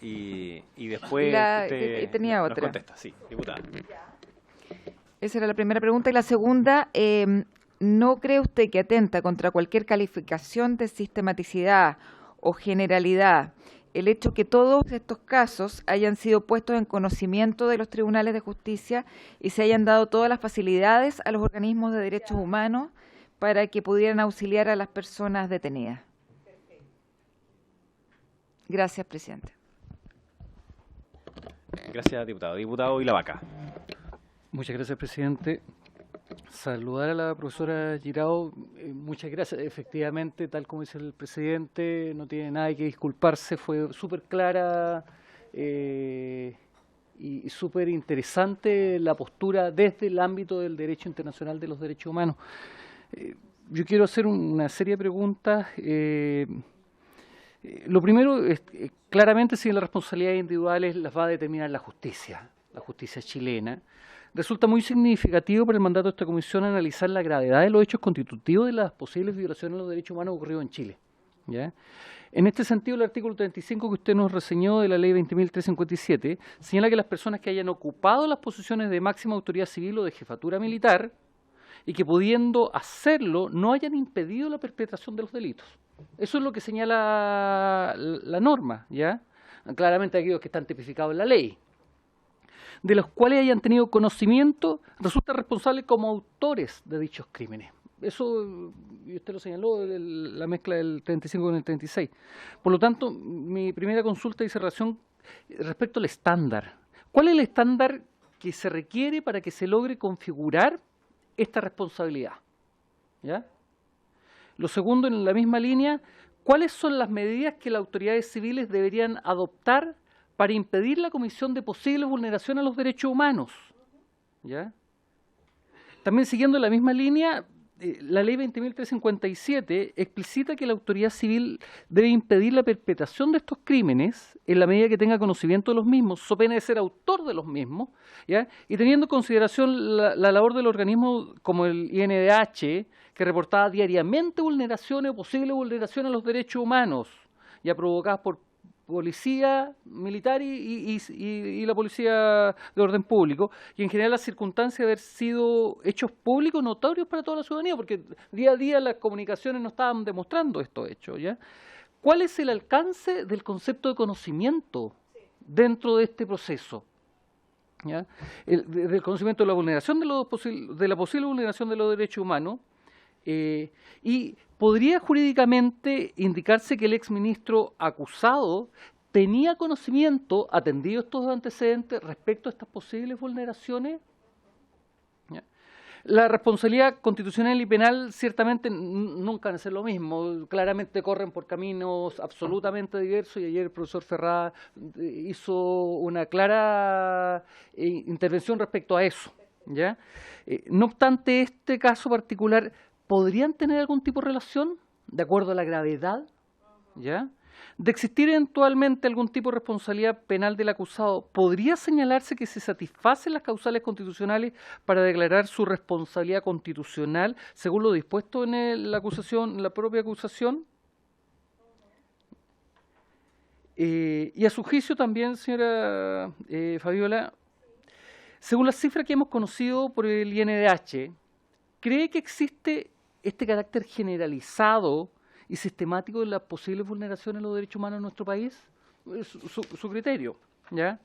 Y después tenía nos otra. contesta. Sí, diputada. Esa era la primera pregunta. Y la segunda, ¿no cree usted que atenta contra cualquier calificación de sistematicidad o generalidad el hecho que todos estos casos hayan sido puestos en conocimiento de los tribunales de justicia y se hayan dado todas las facilidades a los organismos de derechos humanos para que pudieran auxiliar a las personas detenidas? Gracias, presidente. Gracias, diputado. Diputado Ilavaca. Muchas gracias, presidente. Saludar a la profesora Girao. Muchas gracias. Efectivamente, tal como dice el presidente, no tiene nada que disculparse. Fue súper clara y súper interesante la postura desde el ámbito del derecho internacional de los derechos humanos. Yo quiero hacer una serie de preguntas. Lo primero es, claramente, si las responsabilidades individuales las va a determinar la justicia chilena. Resulta muy significativo para el mandato de esta comisión analizar la gravedad de los hechos constitutivos de las posibles violaciones de los derechos humanos ocurridos en Chile, ¿ya? En este sentido, el artículo 35 que usted nos reseñó de la ley 20.357 señala que las personas que hayan ocupado las posiciones de máxima autoridad civil o de jefatura militar y que pudiendo hacerlo no hayan impedido la perpetración de los delitos. Eso es lo que señala la norma, ¿ya? Claramente aquellos que están tipificados en la ley, de los cuales hayan tenido conocimiento, resultan responsables como autores de dichos crímenes. Eso, y usted lo señaló, la mezcla del 35 con el 36. Por lo tanto, mi primera consulta dice relación respecto al estándar. ¿Cuál es el estándar que se requiere para que se logre configurar esta responsabilidad? ¿Ya? Lo segundo, en la misma línea, ¿cuáles son las medidas que las autoridades civiles deberían adoptar para impedir la comisión de posibles vulneraciones a los derechos humanos? ¿Ya? También siguiendo la misma línea, la ley 20.357 explicita que la autoridad civil debe impedir la perpetración de estos crímenes en la medida que tenga conocimiento de los mismos, so pena de ser autor de los mismos, ¿ya? Y teniendo en consideración la labor del organismo como el INDH, que reportaba diariamente vulneraciones o posibles vulneraciones a los derechos humanos, ya provocadas por policía militar y la policía de orden público, y en general las circunstancias de haber sido hechos públicos notorios para toda la ciudadanía, porque día a día las comunicaciones no estaban demostrando estos hechos, ¿ya? ¿Cuál es el alcance del concepto de conocimiento dentro de este proceso? ¿Ya? Del conocimiento de la vulneración de la posible vulneración de los derechos humanos, y ¿podría jurídicamente indicarse que el exministro acusado tenía conocimiento, atendido estos antecedentes, respecto a estas posibles vulneraciones? ¿Ya? La responsabilidad constitucional y penal ciertamente nunca van a ser lo mismo, claramente corren por caminos absolutamente diversos, y ayer el profesor Ferrada hizo una clara intervención respecto a eso, ¿ya? No obstante, este caso particular, ¿podrían tener algún tipo de relación, de acuerdo a la gravedad, ¿ya? De existir eventualmente algún tipo de responsabilidad penal del acusado, ¿podría señalarse que se satisfacen las causales constitucionales para declarar su responsabilidad constitucional según lo dispuesto en la propia acusación? Y a su juicio también, señora Fabiola, según las cifras que hemos conocido por el INDH, ¿cree que existe este carácter generalizado y sistemático de las posibles vulneraciones de los derechos humanos en nuestro país? Es su criterio, ¿ya?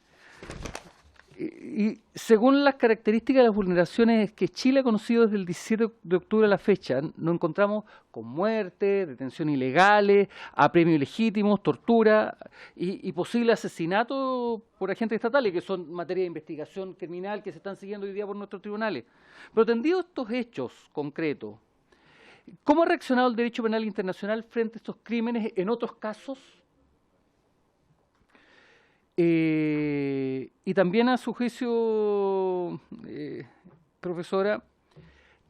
Y según las características de las vulneraciones que Chile ha conocido desde el 17 de octubre a la fecha, nos encontramos con muerte, detención ilegales, apremios ilegítimos, tortura y posible asesinato por agentes estatales, que son materia de investigación criminal que se están siguiendo hoy día por nuestros tribunales. Pero atendido estos hechos concretos, ¿cómo ha reaccionado el derecho penal internacional frente a estos crímenes en otros casos? Y también a su juicio, profesora,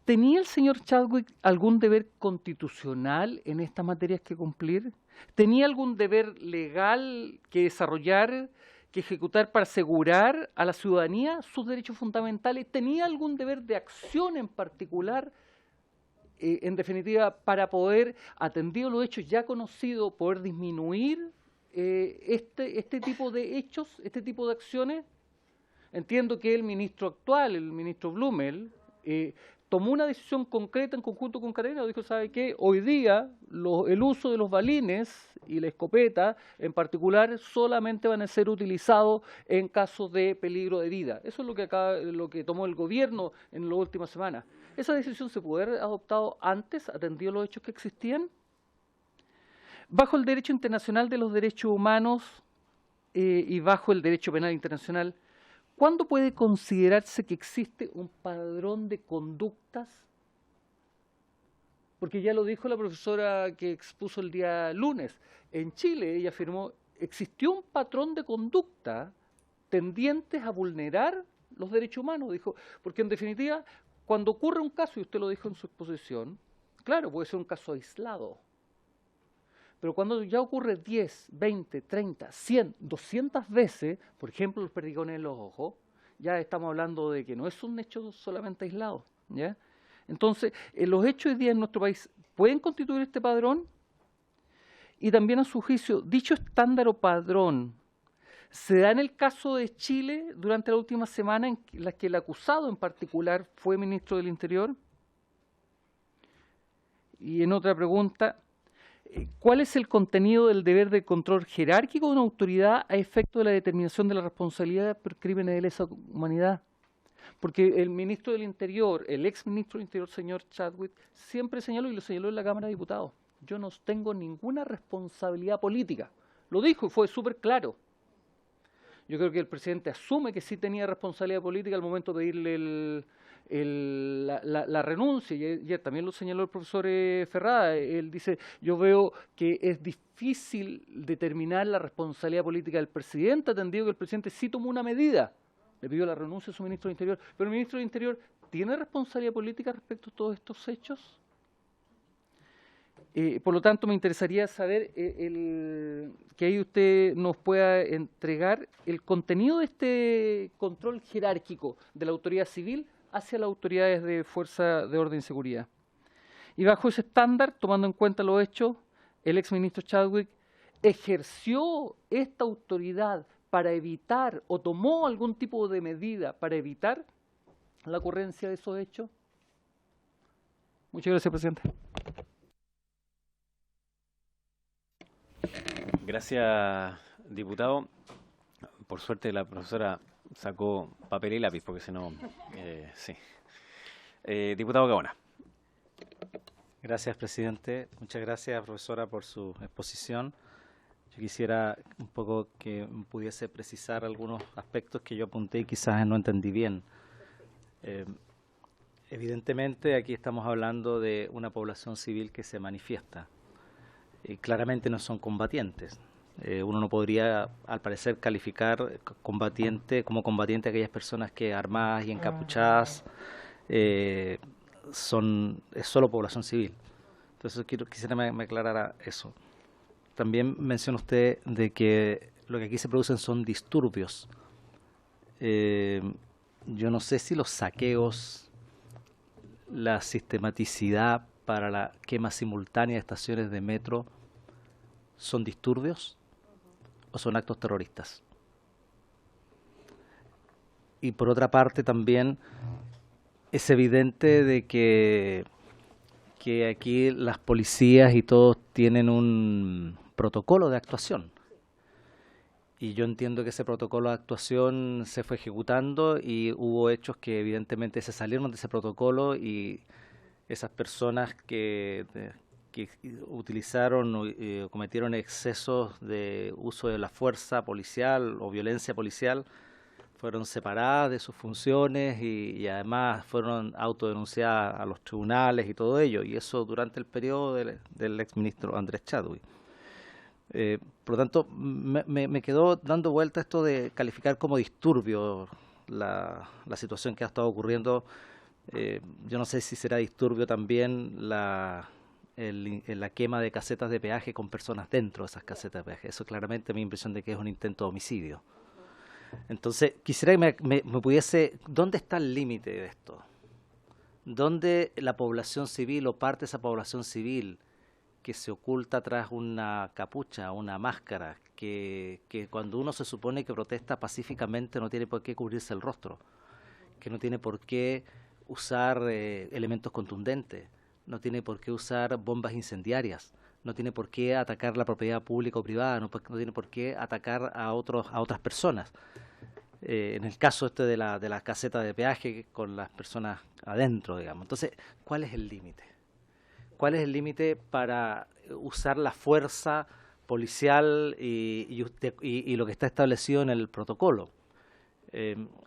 ¿tenía el señor Chadwick algún deber constitucional en estas materias que cumplir? ¿Tenía algún deber legal que desarrollar, que ejecutar para asegurar a la ciudadanía sus derechos fundamentales? ¿Tenía algún deber de acción en particular, en definitiva, para poder, atendido los hechos ya conocidos, poder disminuir este tipo de hechos, este tipo de acciones? Entiendo que el ministro actual, el ministro Blumel, tomó una decisión concreta en conjunto con Carabineros. Dijo, ¿sabe qué? Hoy día el uso de los balines y la escopeta en particular solamente van a ser utilizados en casos de peligro de vida. Eso es lo que tomó el gobierno en las últimas semanas. ¿Esa decisión se puede haber adoptado antes, atendido los hechos que existían? Bajo el derecho internacional de los derechos humanos y bajo el derecho penal internacional, ¿cuándo puede considerarse que existe un padrón de conductas? Porque ya lo dijo la profesora que expuso el día lunes. En Chile, ella afirmó, existió un patrón de conducta tendientes a vulnerar los derechos humanos. Dijo, porque en definitiva, cuando ocurre un caso, y usted lo dijo en su exposición, claro, puede ser un caso aislado. Pero cuando ya ocurre 10, 20, 30, 100, 200 veces, por ejemplo, los perdigones en los ojos, ya estamos hablando de que no es un hecho solamente aislado, ¿ya? Entonces, los hechos hoy día en nuestro país pueden constituir este padrón. Y también, a su juicio, dicho estándar o padrón, ¿se da en el caso de Chile durante la última semana en la que el acusado en particular fue ministro del Interior? Y en otra pregunta, ¿cuál es el contenido del deber de control jerárquico de una autoridad a efecto de la determinación de la responsabilidad por crímenes de lesa humanidad? Porque el ministro del Interior, el ex ministro del Interior, señor Chadwick, siempre señaló, y lo señaló en la Cámara de Diputados, yo no tengo ninguna responsabilidad política. Lo dijo y fue súper claro. Yo creo que el presidente asume que sí tenía responsabilidad política al momento de pedirle la renuncia, y ayer también lo señaló el profesor Ferrada. Él dice, yo veo que es difícil determinar la responsabilidad política del presidente, atendido que el presidente sí tomó una medida, le pidió la renuncia a su ministro del Interior, pero el ministro del Interior ¿tiene responsabilidad política respecto a todos estos hechos? Por lo tanto, me interesaría saber que ahí usted nos pueda entregar el contenido de este control jerárquico de la autoridad civil hacia las autoridades de fuerza de orden y seguridad. Y bajo ese estándar, tomando en cuenta los hechos, el exministro Chadwick ejerció esta autoridad para evitar o tomó algún tipo de medida para evitar la ocurrencia de esos hechos. Muchas gracias, presidente. Gracias, diputado. Por suerte la profesora sacó papel y lápiz, porque si no, sí. Diputado Gaona. Gracias, presidente. Muchas gracias, profesora, por su exposición. Yo quisiera un poco que pudiese precisar algunos aspectos que yo apunté y quizás no entendí bien. Evidentemente, aquí estamos hablando de una población civil que se manifiesta. Claramente no son combatientes. Uno no podría, al parecer, calificar como combatiente a aquellas personas que armadas y encapuchadas es solo población civil. Entonces quisiera me aclarara eso. También menciona usted de que lo que aquí se producen son disturbios. Yo no sé si los saqueos, la sistematicidad para la quema simultánea de estaciones de metro son disturbios o son actos terroristas. Y por otra parte también es evidente de que aquí las policías y todos tienen un protocolo de actuación. Y yo entiendo que ese protocolo de actuación se fue ejecutando y hubo hechos que evidentemente se salieron de ese protocolo y esas personas que utilizaron o cometieron excesos de uso de la fuerza policial o violencia policial fueron separadas de sus funciones y además fueron autodenunciadas a los tribunales y todo ello, y eso durante el periodo del exministro Andrés Chadwick. Por lo tanto, me quedó dando vuelta esto de calificar como disturbio la situación que ha estado ocurriendo. Yo no sé si será disturbio también la quema de casetas de peaje con personas dentro de esas casetas de peaje. Eso claramente me da impresión de que es un intento de homicidio. Entonces, quisiera que me pudiese... ¿Dónde está el límite de esto? ¿Dónde la población civil o parte de esa población civil que se oculta tras una capucha, una máscara, que cuando uno se supone que protesta pacíficamente no tiene por qué cubrirse el rostro, que no tiene por qué usar elementos contundentes, no tiene por qué usar bombas incendiarias, no tiene por qué atacar la propiedad pública o privada, no tiene por qué atacar a otras personas? En el caso de la caseta de peaje con las personas adentro, digamos. Entonces, ¿cuál es el límite? ¿Cuál es el límite para usar la fuerza policial y lo que está establecido en el protocolo?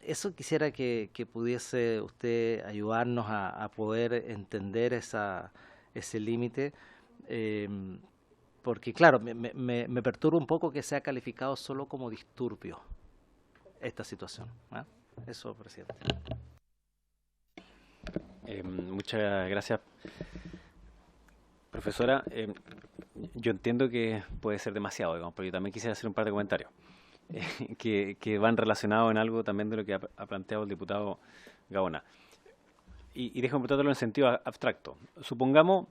Eso quisiera que pudiese usted ayudarnos a poder entender ese límite, porque claro, me perturba un poco que sea calificado solo como disturbio esta situación. Eso, presidente. Muchas gracias, profesora. Yo entiendo que puede ser demasiado, digamos, pero yo también quisiera hacer un par de comentarios que van relacionados en algo también de lo que ha planteado el diputado Gaona. Y déjame tratarlo en sentido abstracto. Supongamos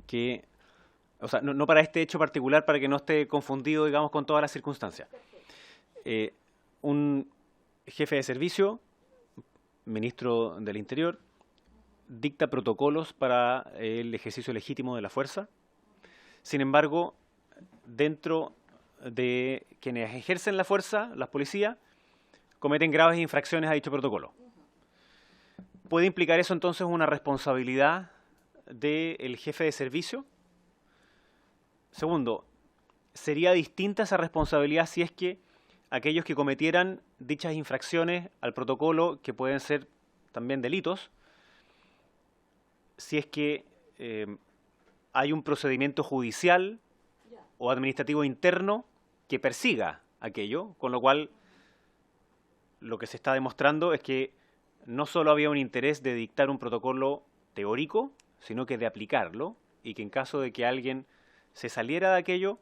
que, o sea, no para este hecho particular, para que no esté confundido, digamos, con todas las circunstancias. Un jefe de servicio, ministro del Interior, dicta protocolos para el ejercicio legítimo de la fuerza. Sin embargo, dentro de quienes ejercen la fuerza, las policías, cometen graves infracciones a dicho protocolo. ¿Puede implicar eso entonces una responsabilidad del jefe de servicio? Segundo, ¿sería distinta esa responsabilidad si es que aquellos que cometieran dichas infracciones al protocolo, que pueden ser también delitos, si es que hay un procedimiento judicial o administrativo interno que persiga aquello, con lo cual lo que se está demostrando es que no solo había un interés de dictar un protocolo teórico, sino que de aplicarlo, y que en caso de que alguien se saliera de aquello,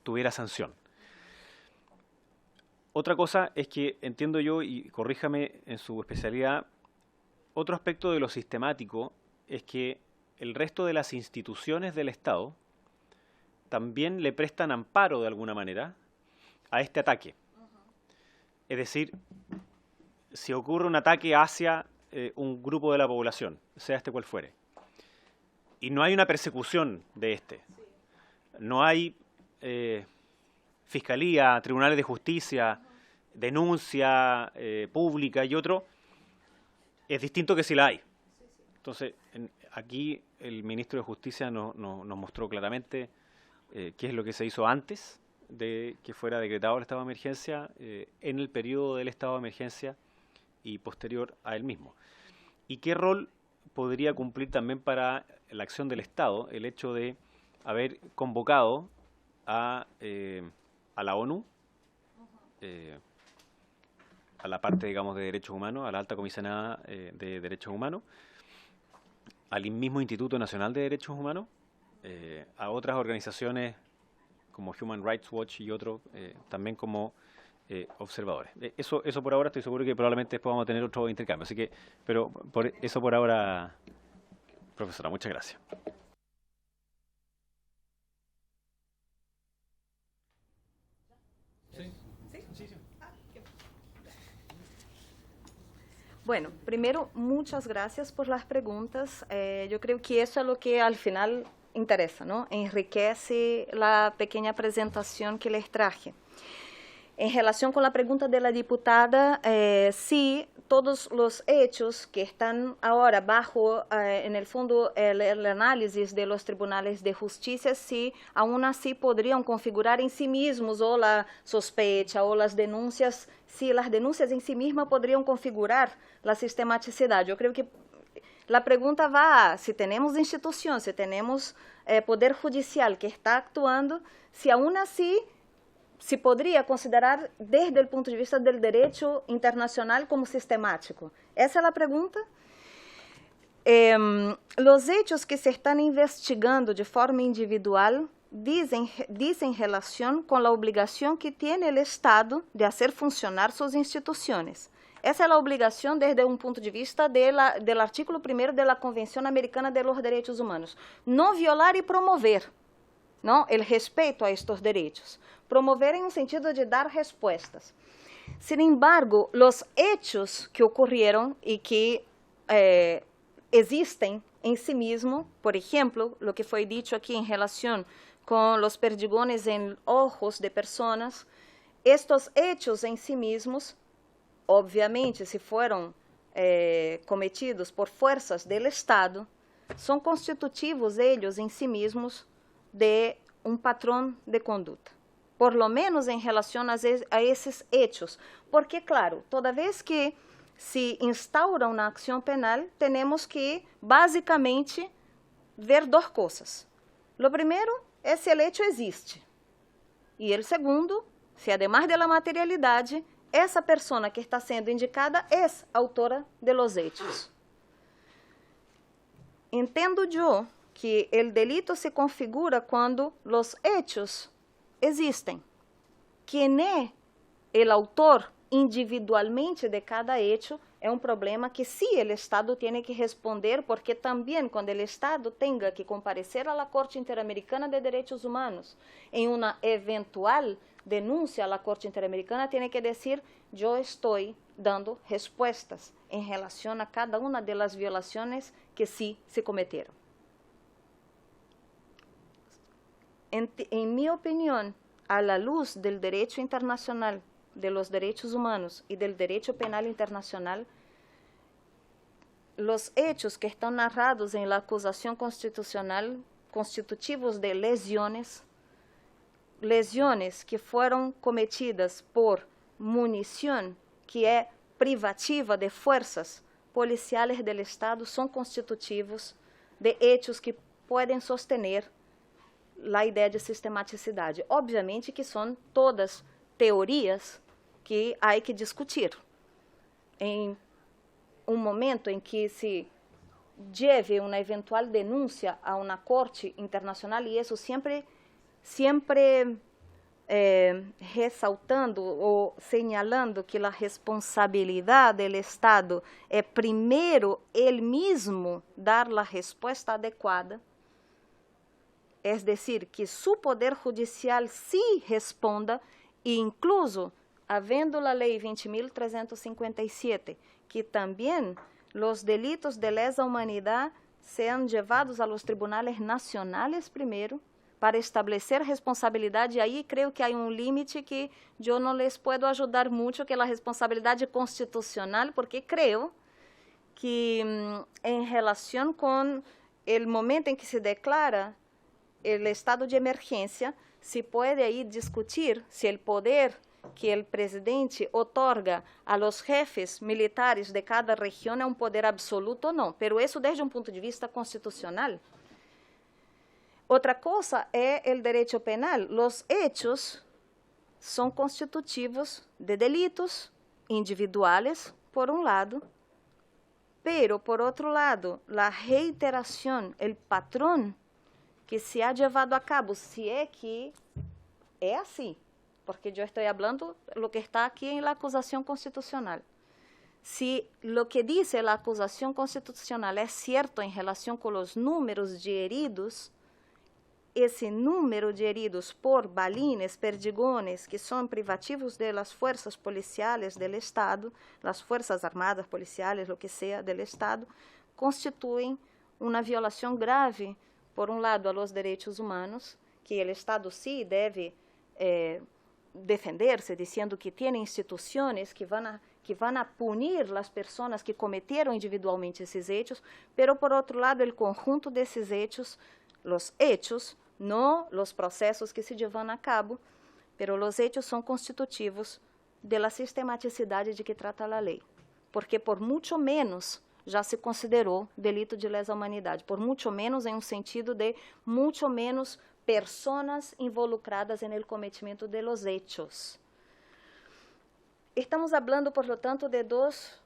tuviera sanción. Otra cosa es que entiendo yo, y corríjame en su especialidad, otro aspecto de lo sistemático es que el resto de las instituciones del Estado también le prestan amparo de alguna manera a este ataque. Es decir, si ocurre un ataque hacia un grupo de la población, sea este cual fuere, y no hay una persecución de este, no hay fiscalía, tribunales de justicia, denuncia pública y otro, es distinto que si la hay. Entonces, aquí el ministro de Justicia nos mostró claramente qué es lo que se hizo antes de que fuera decretado el estado de emergencia, en el periodo del estado de emergencia y posterior a él mismo. ¿Y qué rol podría cumplir también para la acción del Estado el hecho de haber convocado a la ONU, a la parte, digamos, de derechos humanos, a la alta comisionada de derechos humanos, al mismo Instituto Nacional de Derechos Humanos, a otras organizaciones como Human Rights Watch y otros, también como observadores? Eso por ahora. Estoy seguro que probablemente después vamos a tener otro intercambio. Así que, pero eso por ahora, profesora. Muchas gracias. Bueno, primero, muchas gracias por las preguntas. Yo creo que eso es lo que al final interesa, ¿no? Enriquece la pequeña presentación que les traje. En relación con la pregunta de la diputada, sí, todos los hechos que están ahora bajo, en el fondo, el análisis de los tribunales de justicia, sí, aún así podrían configurar en sí mismos o la sospecha o las denuncias, sí, las denuncias en sí mismas podrían configurar la sistematicidad. Yo creo que la pregunta va a si tenemos institución, si tenemos poder judicial que está actuando, si aún así se podría considerar desde el punto de vista del derecho internacional como sistemático. Esa es la pregunta. Los hechos que se están investigando de forma individual dicen relación con la obligación que tiene el Estado de hacer funcionar sus instituciones. Esa es la obligación desde un punto de vista del artículo 1 de la Convención Americana de los Derechos Humanos. No violar y promover, ¿no?, el respeto a estos derechos. Promover en un sentido de dar respuestas. Sin embargo, los hechos que ocurrieron y que existen en sí mismos, por ejemplo, lo que fue dicho aquí en relación con los perdigones en ojos de personas, estos hechos en sí mismos, obviamente, si fueron cometidos por fuerzas del Estado, son constitutivos ellos en sí mismos de un patrón de conduta, por lo menos en relación a esses hechos, porque, claro, toda vez que se instaura uma ação penal, temos que, basicamente, ver duas coisas. Lo primeiro é se o hecho existe, e o segundo, se, además da materialidade, essa pessoa que está sendo indicada é autora de los hechos. Entendo eu que o delito se configura quando os hechos existem. Quem é o autor individualmente de cada hecho é um problema que sí o Estado tem que responder, porque também quando o Estado tenha que comparecer à Corte Interamericana de Direitos Humanos em uma eventual denúncia à Corte Interamericana, tem que dizer: eu estou dando respostas em relação a cada uma das violações que sí se cometeram. En mi opinión, a la luz del derecho internacional, de los derechos humanos y del derecho penal internacional, los hechos que están narrados en la acusación constitucional, constitutivos de lesiones que fueron cometidas por munición que es privativa de fuerzas policiales del Estado, son constitutivos de hechos que pueden sostener a ideia de sistematicidade. Obviamente que são todas teorias que há que discutir. Em um momento em que se lleve uma eventual denúncia a uma corte internacional, e isso sempre ressaltando ou señalando que a responsabilidade do Estado é primeiro ele mesmo dar a resposta adequada. Es decir, que su poder judicial sí responda, e incluso, havendo la ley 20.357, que también los delitos de lesa humanidad sean llevados a los tribunales nacionales primero, para establecer responsabilidad, y ahí creo que hay un límite que yo no les puedo ayudar mucho, que es la responsabilidad constitucional, porque creo que en relación con el momento en que se declara el estado de emergência, se pode aí discutir se o poder que o presidente otorga a los jefes militares de cada região é um poder absoluto ou não, pero isso desde um ponto de vista constitucional. Outra coisa é o direito penal. Os hechos são constitutivos de delitos individuais, por um lado, pero, por outro lado, a reiteração, o patrão que se ha llevado a cabo, se é que é assim, porque eu estou falando lo que está aqui em la acusação constitucional. Se lo que dice la acusação constitucional é certo em relação com os números de heridos, esse número de heridos por balines, perdigones, que são privativos de las fuerzas policiales del Estado, las fuerzas armadas policiales, lo que sea, del Estado, constituem uma violação grave, por um lado, a los derechos humanos, que o Estado sí deve defender-se, dizendo que tem instituições que vão a punir as pessoas que cometeram individualmente esses hechos, pero por outro lado, o conjunto desses hechos, os hechos, não os processos que se levam a cabo, pero os hechos são constitutivos da sistematicidade de que trata a lei, porque por muito menos já se considerou delito de lesa humanidade, por muito menos em um sentido de muito menos pessoas involucradas no cometimento de los hechos. Estamos falando, por lo tanto, de dois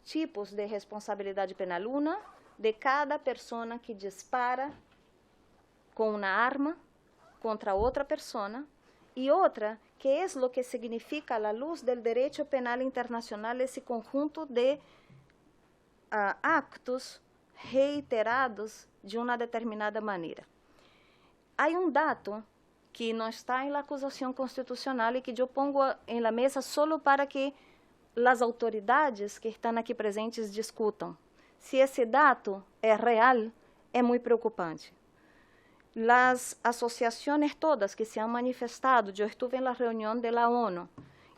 tipos de responsabilidade penal. Uma, de cada pessoa que dispara com uma arma contra outra pessoa, e outra, que é o que significa, à luz do direito penal internacional, esse conjunto de actos reiterados de uma determinada maneira. Há dado que não está na acusação constitucional e que eu pongo em la mesa solo para que as autoridades que estão aqui presentes discutam. Se esse dado é real, é muito preocupante. As associações todas que se han manifestado, eu estive na reunião da ONU,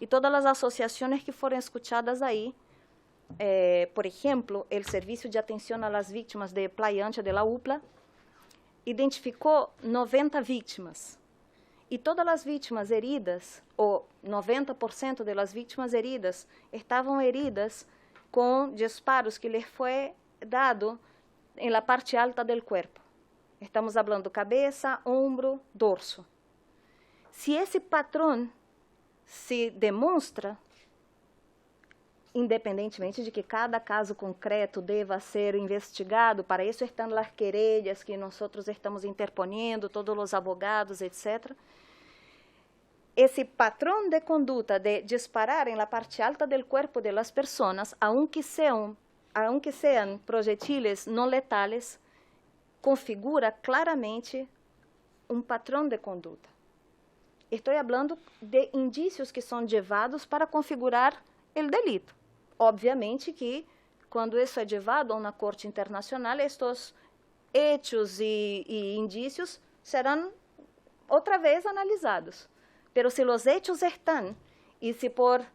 e todas as associações que foram escutadas aí, por exemplo, o Serviço de Atenção às Vítimas de Playa Ancha de la UPLA, identificou 90 vítimas. E todas as vítimas heridas, ou 90% das vítimas heridas, estavam heridas com disparos que lhes foi dado em la parte alta del cuerpo. Estamos falando cabeça, ombro, dorso. Se esse patrão se demonstra, independentemente de que cada caso concreto deva ser investigado, para isso estão as querelhas que nós estamos interponiendo, todos os advogados, etc. Esse patrão de conduta de disparar em la parte alta del cuerpo de las personas, aunque sean projetiles não letales, configura claramente um patrão de conduta. Estou falando de indícios que são levados para configurar o delito. Obviamente que, quando isso é levado a uma corte internacional, estes hechos e indícios serão outra vez analisados. Pero se os hechos estão, e se por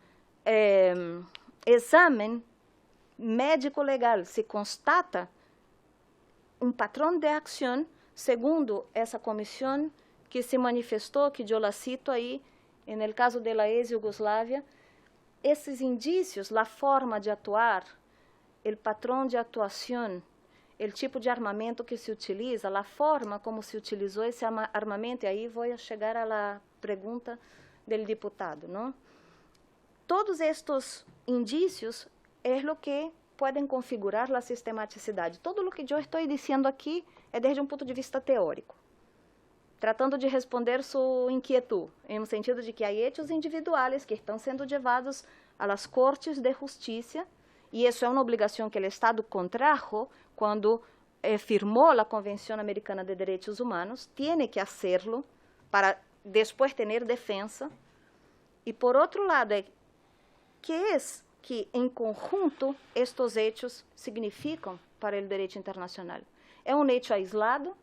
exame médico-legal se constata um patrão de ação, segundo essa comissão que se manifestou, que eu la cito aí, no caso da ex-Yugoslávia, esses indícios, a forma de atuar, o patrão de atuação, o tipo de armamento que se utiliza, a forma como se utilizou esse armamento, e aí vou chegar à pergunta do deputado, não? Todos estes indícios é o que podem configurar a sistematicidade. Todo o que eu estou dizendo aqui é desde um ponto de vista teórico, tratando de responder sua inquietude, em sentido de que há hechos individuais que estão sendo levados às cortes de justiça, e isso é uma obrigação que o Estado contrajo quando firmou a Convenção Americana de Direitos Humanos, tem que hacerlo para depois ter defesa. E por outro lado, que em conjunto estes hechos significam para o direito internacional? É um hecho aislado?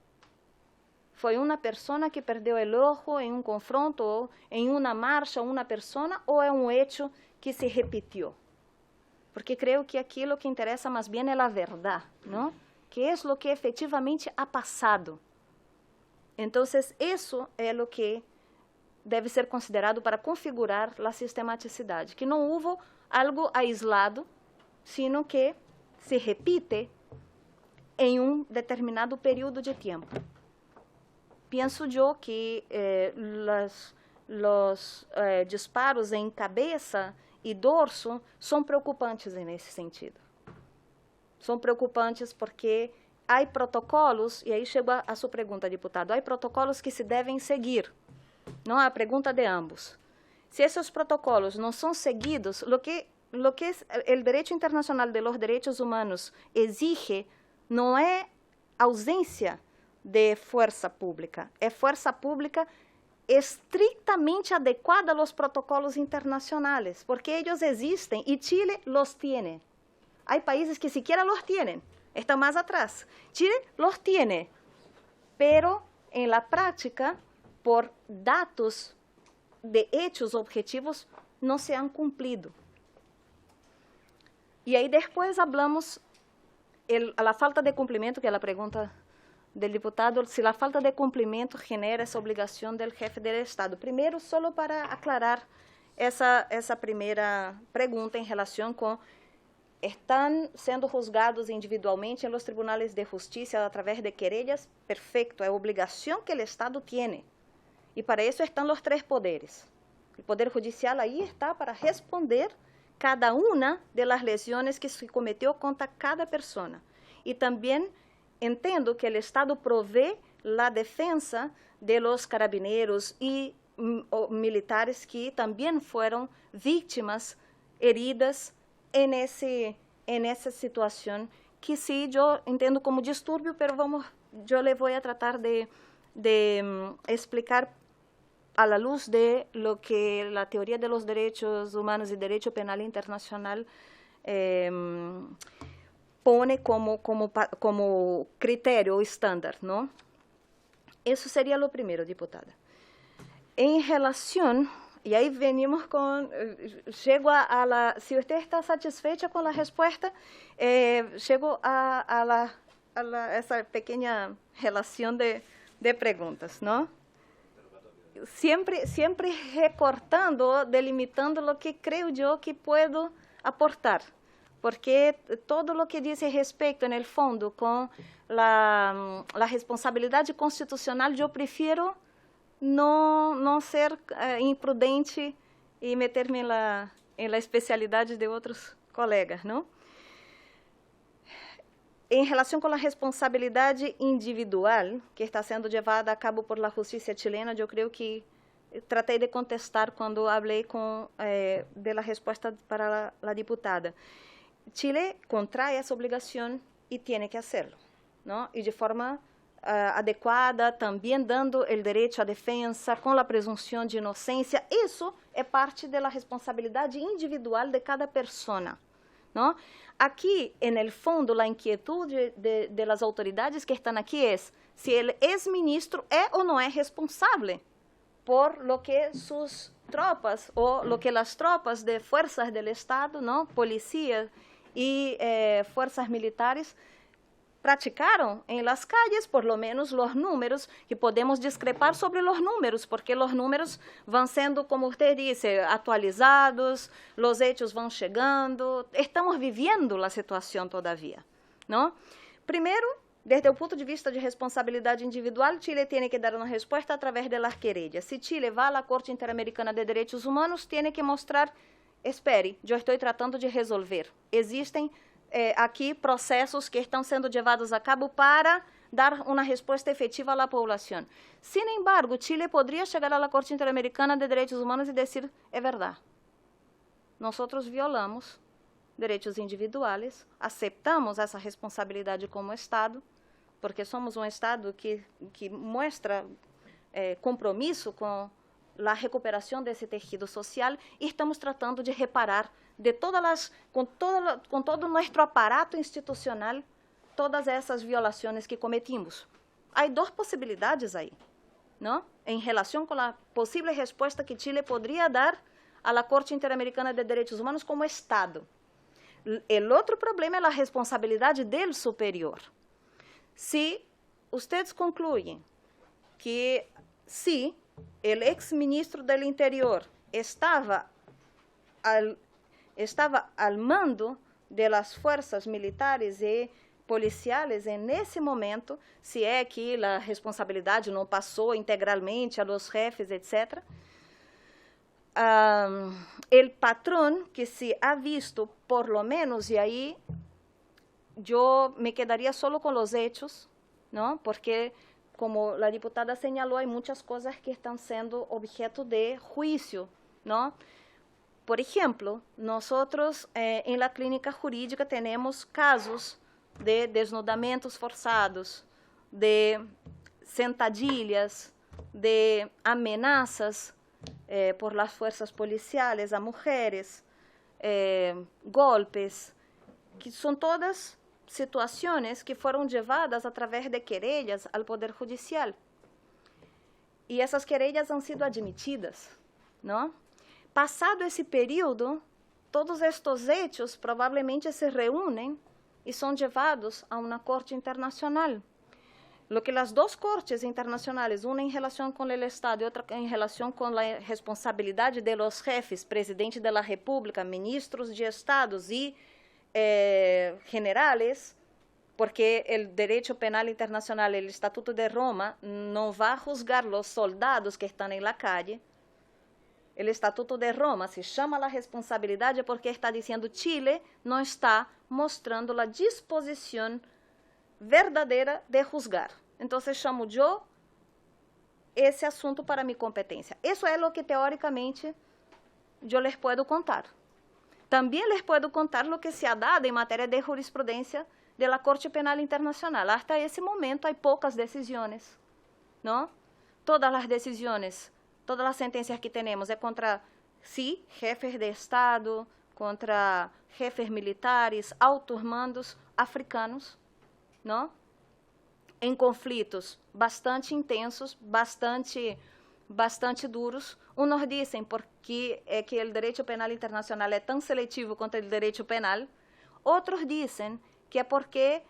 Foi uma pessoa que perdeu o olho em um confronto, ou em uma marcha, uma pessoa, ou é um hecho que se repetiu? Porque creio que aquilo que interessa mais bem é a verdade, não? Que é o que efetivamente ha passado. Então, isso é o que deve ser considerado para configurar a sistematicidade, que não houve algo aislado, sino que se repite em um determinado período de tempo. Penso eu que os disparos em cabeça e dorso são preocupantes nesse sentido. São preocupantes porque há protocolos, e aí chega a sua pergunta, deputado, há protocolos que se devem seguir. Não há pergunta de ambos. Se esses protocolos não são seguidos, o que o direito internacional de los derechos humanos exige não é ausência de fuerza pública, es fuerza pública estrictamente adecuada a los protocolos internacionales, porque ellos existen y Chile los tiene. Hay países que siquiera los tienen, están más atrás. Chile los tiene, pero en la práctica, por datos de hechos objetivos, no se han cumplido. Y ahí después hablamos a la falta de cumplimiento, que es la pregunta del diputado, si la falta de cumplimiento genera esa obligación del jefe del Estado. Primero, solo para aclarar esa primera pregunta en relación con están siendo juzgados individualmente en los tribunales de justicia a través de querellas, perfecto, es obligación que el Estado tiene. Y para eso están los tres poderes. El Poder Judicial ahí está para responder cada una de las lesiones que se cometió contra cada persona. Y también entiendo que el Estado provee la defensa de los carabineros y militares que también fueron víctimas, heridas en esa situación, que sí yo entiendo como disturbio, pero yo le voy a tratar de explicar a la luz de lo que la teoría de los derechos humanos y derecho penal internacional pone como criterio estándar, ¿no? Eso sería lo primero, diputada. En relación, y ahí venimos con, llego a la, si usted está satisfecha con la respuesta, llego a esa pequeña relación de preguntas, ¿no? Siempre recortando, delimitando lo que creo yo que puedo aportar, porque todo lo que dice respecto, en el fondo, con la responsabilidad constitucional, yo prefiero no ser imprudente y meterme en la especialidad de otros colegas, ¿no? En relación con la responsabilidad individual que está siendo llevada a cabo por la justicia chilena, yo creo que traté de contestar cuando hablé de la respuesta para la diputada. Chile contrae esa obligación y tiene que hacerlo, ¿no? Y de forma adecuada, también dando el derecho a defensa, con la presunción de inocencia. Eso es parte de la responsabilidad individual de cada persona, ¿no? Aquí, en el fondo, la inquietud de las autoridades que están aquí es si el exministro es o no es responsable por lo que sus tropas o lo que las tropas de fuerzas del Estado, ¿no? Policía y fuerzas militares practicaron en las calles, por lo menos los números, que podemos discrepar sobre los números, porque los números van siendo, como usted dice, actualizados, los hechos van llegando, estamos viviendo la situación todavía, ¿no? Primero, desde el punto de vista de responsabilidad individual, Chile tiene que dar una respuesta a través de las querellas. Si Chile va a la Corte Interamericana de Derechos Humanos, tiene que mostrar, espere, yo estoy tratando de resolver. Existen aquí processos que estão sendo levados a cabo para dar uma resposta efetiva à população. Sin embargo, Chile poderia chegar à Corte Interamericana de Direitos Humanos e dizer, é verdade, nós violamos direitos individuais, aceitamos essa responsabilidade como Estado, porque somos um Estado que mostra compromisso com a recuperação desse tecido social e estamos tratando de reparar de com todo nosso aparato institucional todas essas violações que cometimos. Há duas possibilidades aí, não? Em relação com a possível resposta que Chile poderia dar à Corte Interamericana de Direitos Humanos como Estado. O outro problema é a responsabilidade do superior. Se vocês concluem que se o ex-ministro do Interior estava al mando de las fuerzas militares e policiales nesse momento, se é que a responsabilidade não passou integralmente a los jefes, etc., el patrón que se ha visto, por lo menos, y ahí yo me quedaría solo con los hechos, ¿no? Porque, como la diputada señaló, hay muchas cosas que están siendo objeto de juicio, ¿no? Por ejemplo, nosotros en la clínica jurídica tenemos casos de desnudamentos forzados, de sentadillas, de amenazas por las fuerzas policiales a mujeres, golpes, que son todas situaciones que fueron llevadas a través de querellas al Poder Judicial. Y esas querellas han sido admitidas, ¿no? Pasado ese período, todos estos hechos probablemente se reúnen y son llevados a una corte internacional. Lo que las dos cortes internacionales, una en relación con el Estado y otra en relación con la responsabilidad de los jefes, presidente de la República, ministros de Estados y generales, porque el derecho penal internacional, el Estatuto de Roma, no va a juzgar los soldados que están en la calle. El Estatuto de Roma se chama la responsabilidad porque está diciendo Chile no está mostrando la disposición verdadeira de juzgar. Entonces chamo yo esse assunto para mi competencia. Eso es lo que teóricamente yo les puedo contar. También les puedo contar lo que se ha dado en materia de jurisprudencia de la Corte Penal Internacional. Hasta ese momento hay pocas decisiones, ¿no? Todas las decisiones, todas las sentencias que tenemos es contra, sí, jefes de Estado, contra jefes militares, altos mandos africanos, ¿no? Em conflitos bastante intensos, bastante duros. Unos dizem porque é que o direito penal internacional é tão seletivo quanto o direito penal. Outros dizem que é porque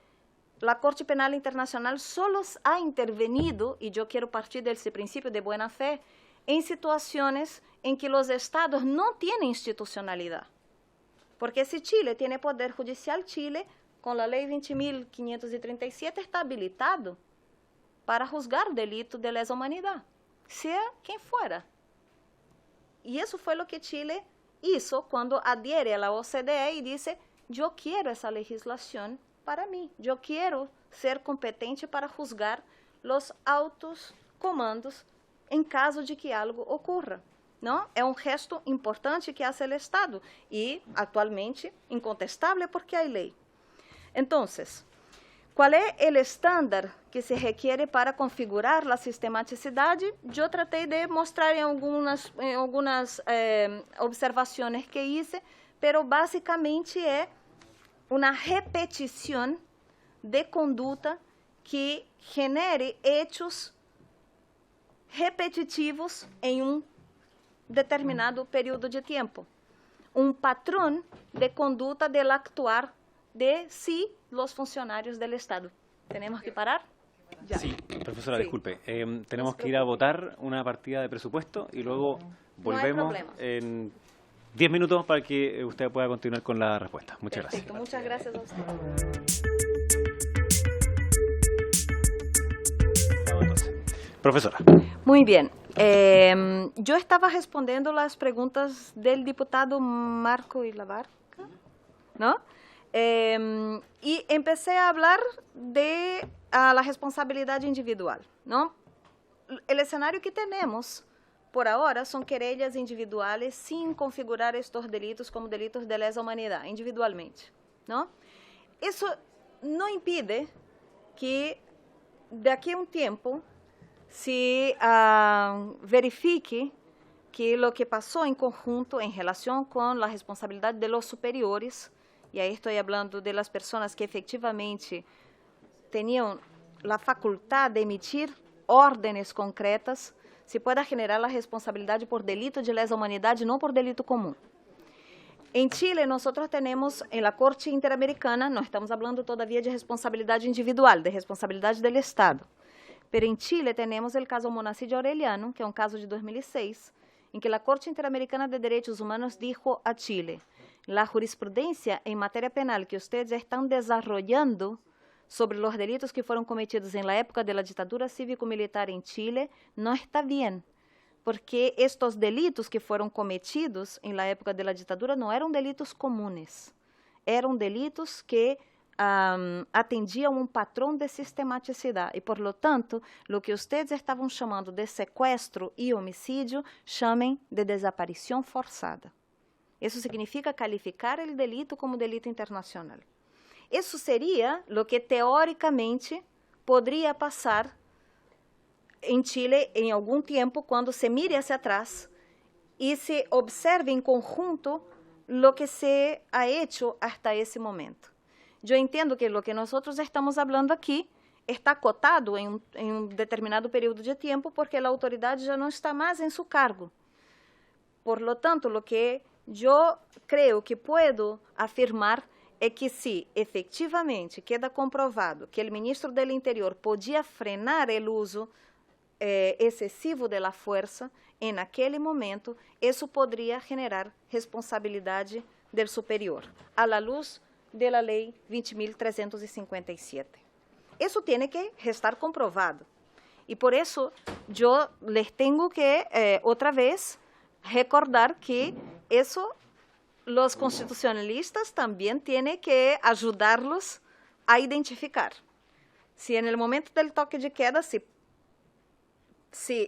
a Corte Penal Internacional solo ha intervenido, e eu quero partir desse princípio de boa fé, em situações em que os estados não têm institucionalidade. Porque se Chile tem poder judicial, Chile, com a Lei 20.537, está habilitado para juzgar o delito de lesa humanidade, seja quem fora. E isso foi o que Chile hizo quando adhiere a la OCDE e disse: eu quero essa legislação para mim, eu quero ser competente para juzgar os altos comandos em caso de que algo ocorra. Não? É um gesto importante que hace o Estado e, atualmente, incontestável porque há lei. Então, qual é o estándar que se requiere para configurar a sistematicidade? Eu tratei de mostrar em algumas observações que hice, pero basicamente é uma repetição de conduta que genere hechos repetitivos em determinado período de tempo. Patrão de conduta del actuar de los funcionarios del Estado. ¿Tenemos que parar? Ya. Sí, profesora, Sí. disculpe. Tenemos que ir a votar una partida de presupuesto y luego volvemos en 10 minutos para que usted pueda continuar con la respuesta. Muchas Perfecto. gracias. Muchas gracias a usted. Vamos entonces. Profesora. Muy bien. Yo estaba respondiendo las preguntas del diputado Marco Ilabarca, ¿no? Y empecé a hablar de la responsabilidad individual, ¿no? El escenario que tenemos por ahora son querellas individuales sin configurar estos delitos como delitos de lesa humanidad, individualmente, ¿no? Eso no impide que de aquí a un tiempo se verifique que lo que pasó en conjunto en relación con la responsabilidad de los superiores, y ahí estoy hablando de las personas que efectivamente tenían la facultad de emitir órdenes concretas, se pueda generar la responsabilidad por delito de lesa humanidad, no por delito común. En Chile, nosotros tenemos en la Corte Interamericana, no estamos hablando todavía de responsabilidad individual, de responsabilidad del Estado. Pero en Chile tenemos el caso Monacillo Aureliano, que es un caso de 2006, en que la Corte Interamericana de Derechos Humanos dijo a Chile: la jurisprudencia en materia penal que ustedes están desarrollando sobre los delitos que fueron cometidos en la época de la dictadura cívico-militar en Chile no está bien, porque estos delitos que fueron cometidos en la época de la dictadura no eran delitos comunes, eran delitos que atendiam patrão de sistematicidade e, por lo tanto, o que vocês estavam chamando de sequestro e homicídio, chamem de desaparição forçada. Isso significa calificar o delito como delito internacional. Isso seria o que, teoricamente, podría pasar en Chile en algún tiempo cuando se mire hacia atrás y se observe en conjunto lo que se ha hecho hasta ese momento. Yo entiendo que lo que nosotros estamos hablando aquí está acotado en un determinado período de tiempo porque la autoridad ya no está más en su cargo. Por lo tanto, lo que yo creo que puedo afirmar é que se efetivamente queda comprovado que o ministro do Interior podia frenar o uso excessivo da força em aquele momento, isso poderia generar responsabilidade do superior, à la luz da Lei 20.357. Isso tem que estar comprovado. E por isso, eu les tenho que, outra vez, recordar que isso los constitucionalistas también tienen que ayudarlos a identificar. Si en el momento del toque de queda se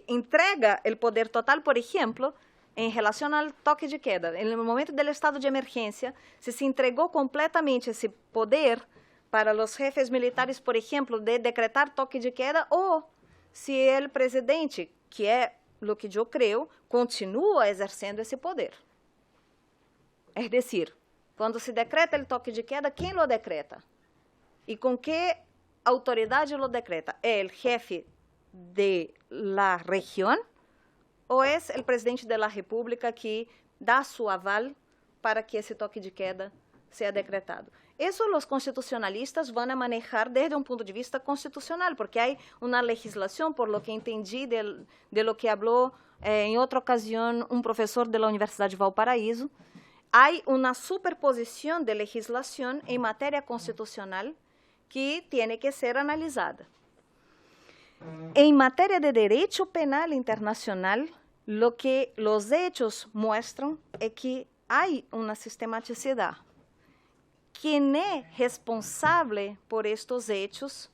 entrega el poder total, por ejemplo, en relación al toque de queda, en el momento del estado de emergencia, si se entregó completamente ese poder para los jefes militares, por ejemplo, de decretar toque de queda, o si el presidente, que es lo que yo creo, continúa ejerciendo ese poder. Es decir, cuando se decreta el toque de queda, ¿quién lo decreta? ¿Y con qué autoridad lo decreta? ¿Es el jefe de la región o es el presidente de la República que da su aval para que ese toque de queda sea decretado? Eso los constitucionalistas van a manejar desde un punto de vista constitucional, porque hay una legislación, por lo que entendí de lo que habló en otra ocasión un profesor de la Universidad de Valparaíso. Hay una superposición de legislación en materia constitucional que tiene que ser analizada. En materia de derecho penal internacional, lo que los hechos muestran es que hay una sistematicidad. ¿Quién es responsable por estos hechos?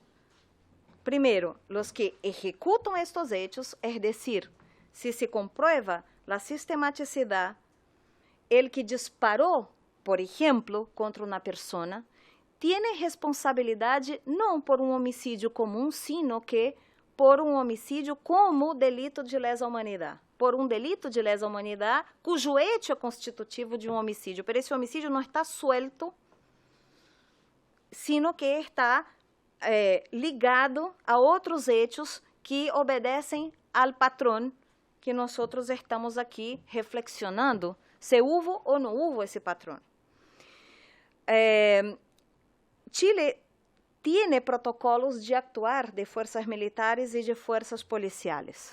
Primero, los que ejecutan estos hechos, es decir, si se comprueba la sistematicidad, el que disparó, por ejemplo, contra una persona, tiene responsabilidad no por un homicidio común, sino que por un homicidio como delito de lesa humanidad. Por un delito de lesa humanidad cuyo hecho es constitutivo de un homicidio. Pero ese homicidio no está suelto, sino que está ligado a otros hechos que obedecen al patrón que nosotros estamos aquí reflexionando, se hubo o no hubo ese patrón. Chile tiene protocolos de actuar de fuerzas militares y de fuerzas policiales.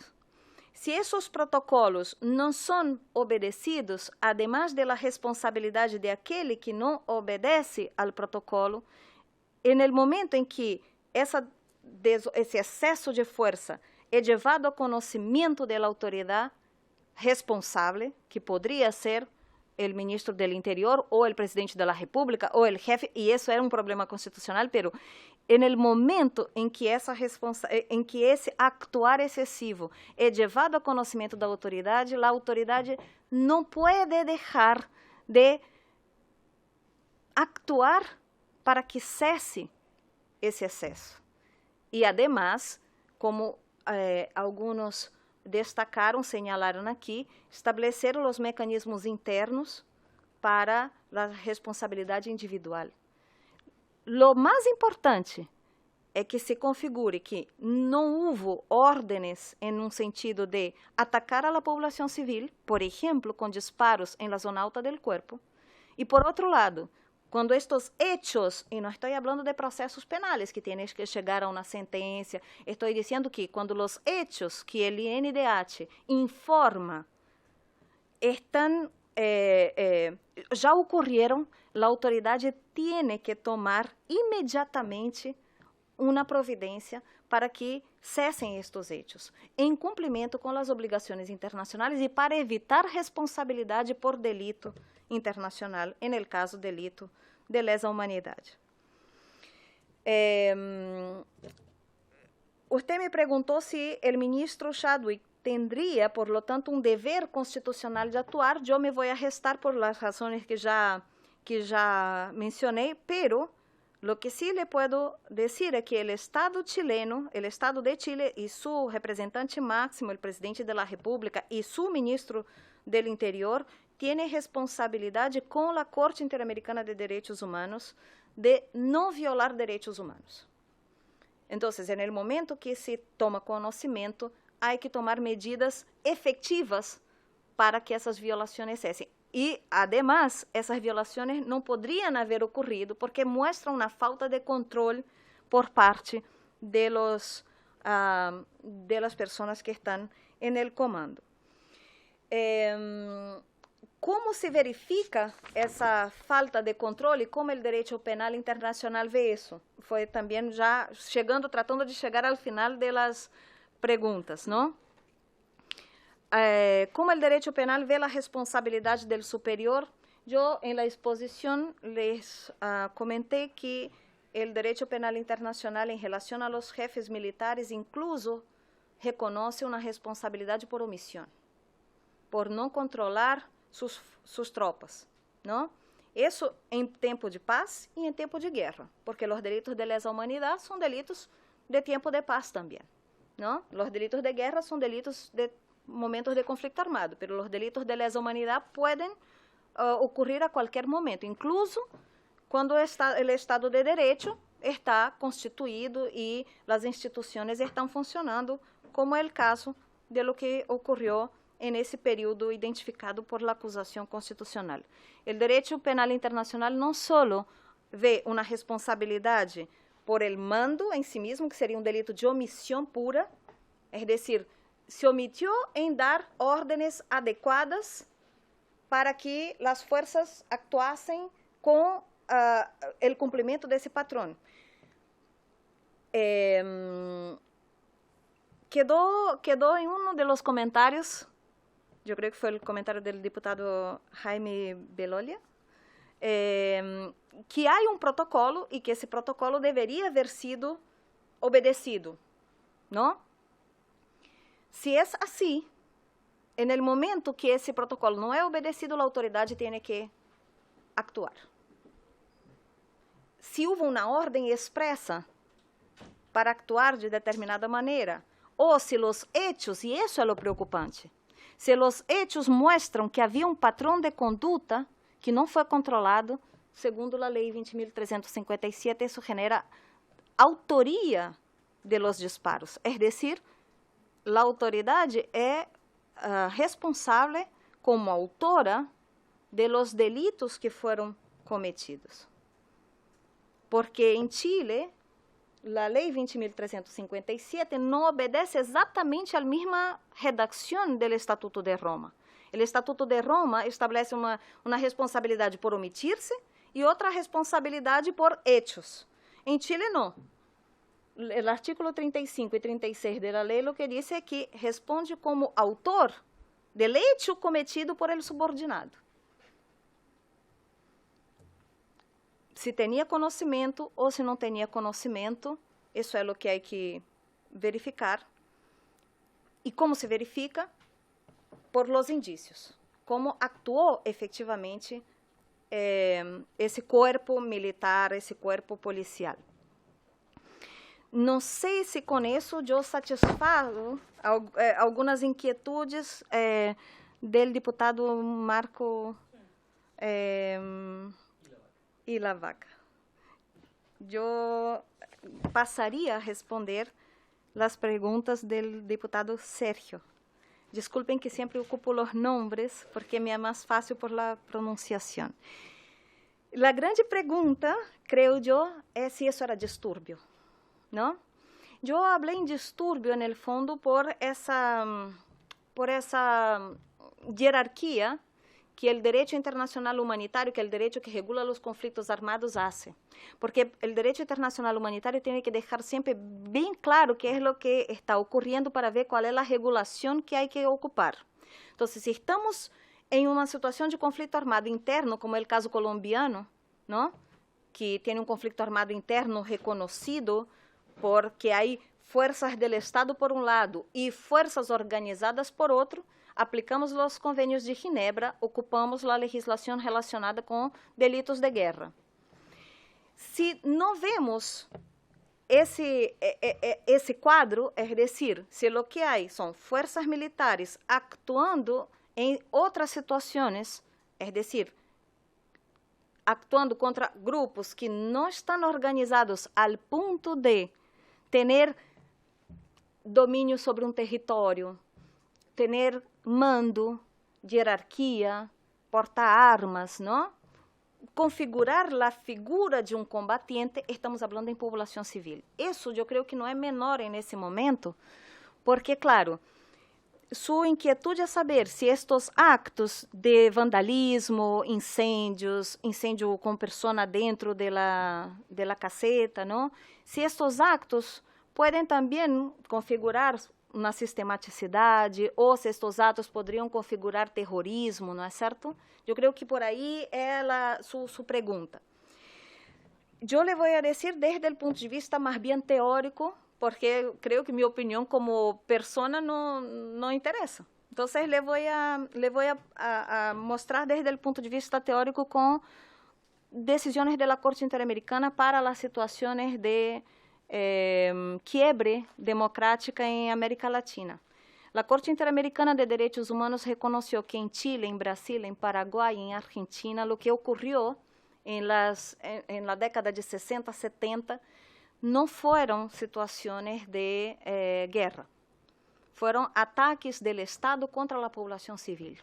Si esos protocolos no son obedecidos, además de la responsabilidad de aquel que no obedece al protocolo, en el momento en que ese exceso de fuerza es llevado a conocimiento de la autoridad responsable, que podría ser el ministro del Interior o el presidente de la República o el jefe, y eso era un problema constitucional, pero en el momento en que ese actuar excesivo es llevado a conocimiento de la autoridad no puede dejar de actuar para que cese ese exceso. Y además, como algunos destacaram, señalaram aqui, estabelecer os mecanismos internos para a responsabilidade individual. Lo mais importante é que se configure que não houve ordens em um sentido de atacar a la poblação civil, por exemplo, com disparos em la zona alta del cuerpo, e por outro lado, quando estes hechos, e não estou falando de processos penais que têm que chegar a uma sentença, estou dizendo que quando os hechos que o INDH informa já ocorreram, a autoridade tem que tomar imediatamente uma providência para que cessem estes hechos, em cumprimento com as obrigações internacionais e para evitar responsabilidade por delito internacional, en el caso delito de lesa humanidad. Usted me preguntó si el ministro Chadwick tendría, por lo tanto, un deber constitucional de actuar. Yo me voy a restar por las razones que ya mencioné, pero Lo que sí le puedo decir es que el Estado chileno, el Estado de Chile y su representante máximo, el presidente de la República y su ministro del Interior, tiene responsabilidad con la Corte Interamericana de Derechos Humanos de no violar derechos humanos. Entonces, en el momento que se toma conocimiento, hay que tomar medidas efectivas para que esas violaciones cesen. Y, además, esas violaciones no podrían haber ocurrido porque muestran una falta de control por parte de las personas que están en el comando. ¿Cómo se verifica esa falta de control y cómo el derecho penal internacional ve eso? Fue también ya tratando de llegar al final de las preguntas, ¿no? ¿Cómo el derecho penal ve la responsabilidad del superior? Yo en la exposición les comenté que el derecho penal internacional en relación a los jefes militares incluso reconoce una responsabilidad por omisión, por no controlar sus tropas, ¿no? Eso en tiempo de paz y en tiempo de guerra, porque los delitos de lesa humanidad son delitos de tiempo de paz también, ¿no? Los delitos de guerra son delitos de momentos de conflicto armado, pero los delitos de lesa humanidad pueden ocurrir a cualquier momento, incluso cuando el Estado de Derecho está constituido y las instituciones están funcionando, como el caso de lo que ocurrió en ese período identificado por la acusación constitucional. El derecho penal internacional no solo ve una responsabilidad por el mando en sí mismo, que sería un delito de omisión pura, es decir, se omitió en dar órdenes adecuadas para que las fuerzas actuasen con el cumplimiento de ese patrón. Quedó en uno de los comentarios, yo creo que fue el comentario del diputado Jaime Belolia, que hay un protocolo y que ese protocolo debería haber sido obedecido, ¿no? Si es así, en el momento que ese protocolo no es obedecido, la autoridad tiene que actuar. Si hubo una orden expresa para actuar de determinada manera, o si los hechos, y eso es lo preocupante, si los hechos muestran que había un patrón de conduta que no fue controlado, segundo la ley 20.357, eso genera autoría de los disparos. Es decir, la autoridad es responsable como autora de los delitos que fueron cometidos. Porque en Chile, la ley 20.357 no obedece exatamente a la misma redacción del Estatuto de Roma. El Estatuto de Roma establece una responsabilidad por omitirse y otra responsabilidad por hechos. En Chile no. El artículo 35 y 36 de la ley lo que dice es que responde como autor del hecho cometido por el subordinado. Si tenía conocimiento o si no tenía conocimiento, eso es lo que hay que verificar. ¿Y cómo se verifica? Por los indicios. Cómo actuó efectivamente ese cuerpo militar, ese cuerpo policial. No sé si con eso yo satisfago algunas inquietudes del diputado Marco Ilavaca. Yo pasaría a responder las preguntas del diputado Sergio. Disculpen que siempre ocupo los nombres porque me es más fácil por la pronunciación. La grande pregunta, creo yo, es si eso era disturbio, ¿no? Yo hablé en disturbio en el fondo por esa jerarquía que el derecho internacional humanitario, que el derecho que regula los conflictos armados hace. Porque el derecho internacional humanitario tiene que dejar siempre bien claro qué es lo que está ocurriendo para ver cuál es la regulación que hay que ocupar. Entonces, si estamos en una situación de conflicto armado interno, como el caso colombiano, ¿no? Que tiene un conflicto armado interno reconocido porque hay fuerzas del Estado por un lado y fuerzas organizadas por otro, aplicamos los convenios de Ginebra, ocupamos la legislación relacionada con delitos de guerra. se não vemos esse quadro, é decir, se o que há são forças militares actuando em outras situações, é decir, actuando contra grupos que não estão organizados ao ponto de ter domínio sobre um território, ter mando, hierarquia, portar armas, não? Configurar a figura de um combatiente, estamos falando em população civil. Isso eu creio que não é menor nesse momento, porque, claro, sua inquietude é saber se estes actos de vandalismo, incêndio com pessoa dentro da caseta, não? Se estes actos podem também configurar uma sistematicidade, ou se estes atos poderiam configurar terrorismo, não é certo? Eu creio que por aí é sua pergunta. Eu lhe vou dizer desde o ponto de vista mais bem teórico, porque creio que minha opinião como persona não interessa. Então, le vou a mostrar desde o ponto de vista teórico com decisões da Corte Interamericana para as situações de quiebre democrática em América Latina. A Corte Interamericana de Direitos Humanos reconheceu que em Chile, em Brasil, em Paraguai e em Argentina, o que ocorreu em la década de 60, 70, não foram situações de guerra. Foram ataques do Estado contra a população civil.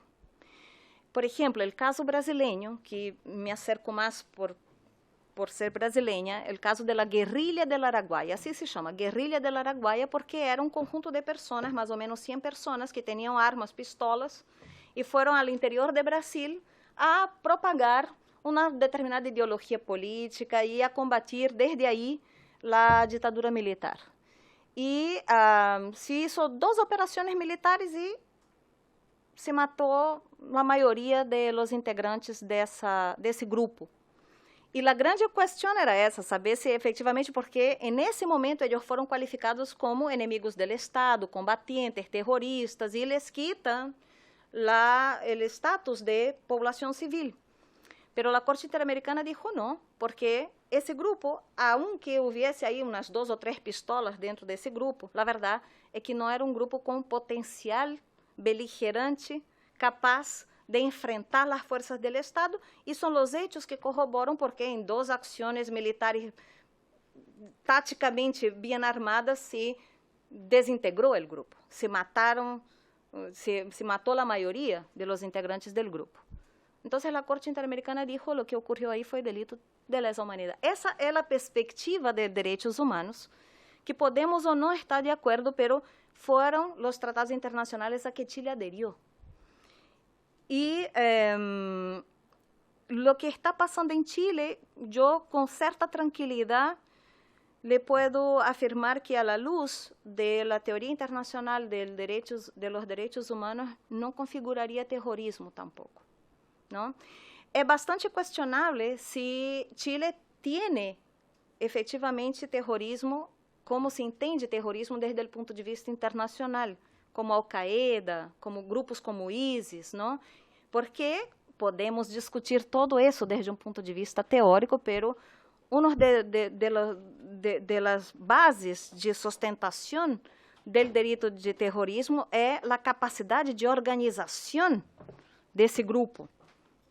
Por exemplo, o caso brasileiro, que me acerco mais por ser brasileira, o caso da guerrilha del Araguaia, assim se chama, guerrilha del Araguaia, porque era um conjunto de pessoas, mais ou menos 100 pessoas, que tinham armas, pistolas, e foram ao interior de Brasil a propagar uma determinada ideologia política e a combater desde aí a ditadura militar. E se hizo 2 operações militares e se matou a maioria dos integrantes desse grupo. E a grande questão era essa, saber se efetivamente, porque nesse momento eles foram qualificados como inimigos do Estado, combatientes, terroristas, e eles quitam o status de população civil. Pero a Corte Interamericana dijo não, porque esse grupo, aunque houvesse aí umas 2 ou 3 pistolas dentro desse grupo, a verdade é que não era um grupo com potencial beligerante capaz de enfrentar as forças do Estado, e são os hechos que corroboram porque em 2 ações militares taticamente bem armadas se desintegrou o grupo, se matou a maioria de los integrantes do grupo. Então, a Corte Interamericana dijo o que ocorreu aí foi delito de lesa humanidade. Essa é a perspectiva de direitos humanos, que podemos ou não estar de acordo, pero foram os tratados internacionais a que Chile aderiu. E o que está passando em Chile, eu com certa tranquilidade le puedo afirmar que a la luz de la teoría internacional de los derechos humanos não configuraria terrorismo tampoco, ¿no? É bastante questionável se Chile tiene efetivamente terrorismo, como se entende terrorismo desde o ponto de vista internacional, como Al-Qaeda, como grupos como ISIS, ¿no? Porque podemos discutir todo isso desde um ponto de vista teórico, pero uma de las bases de sustentação do delito de terrorismo é a capacidade de organização desse grupo,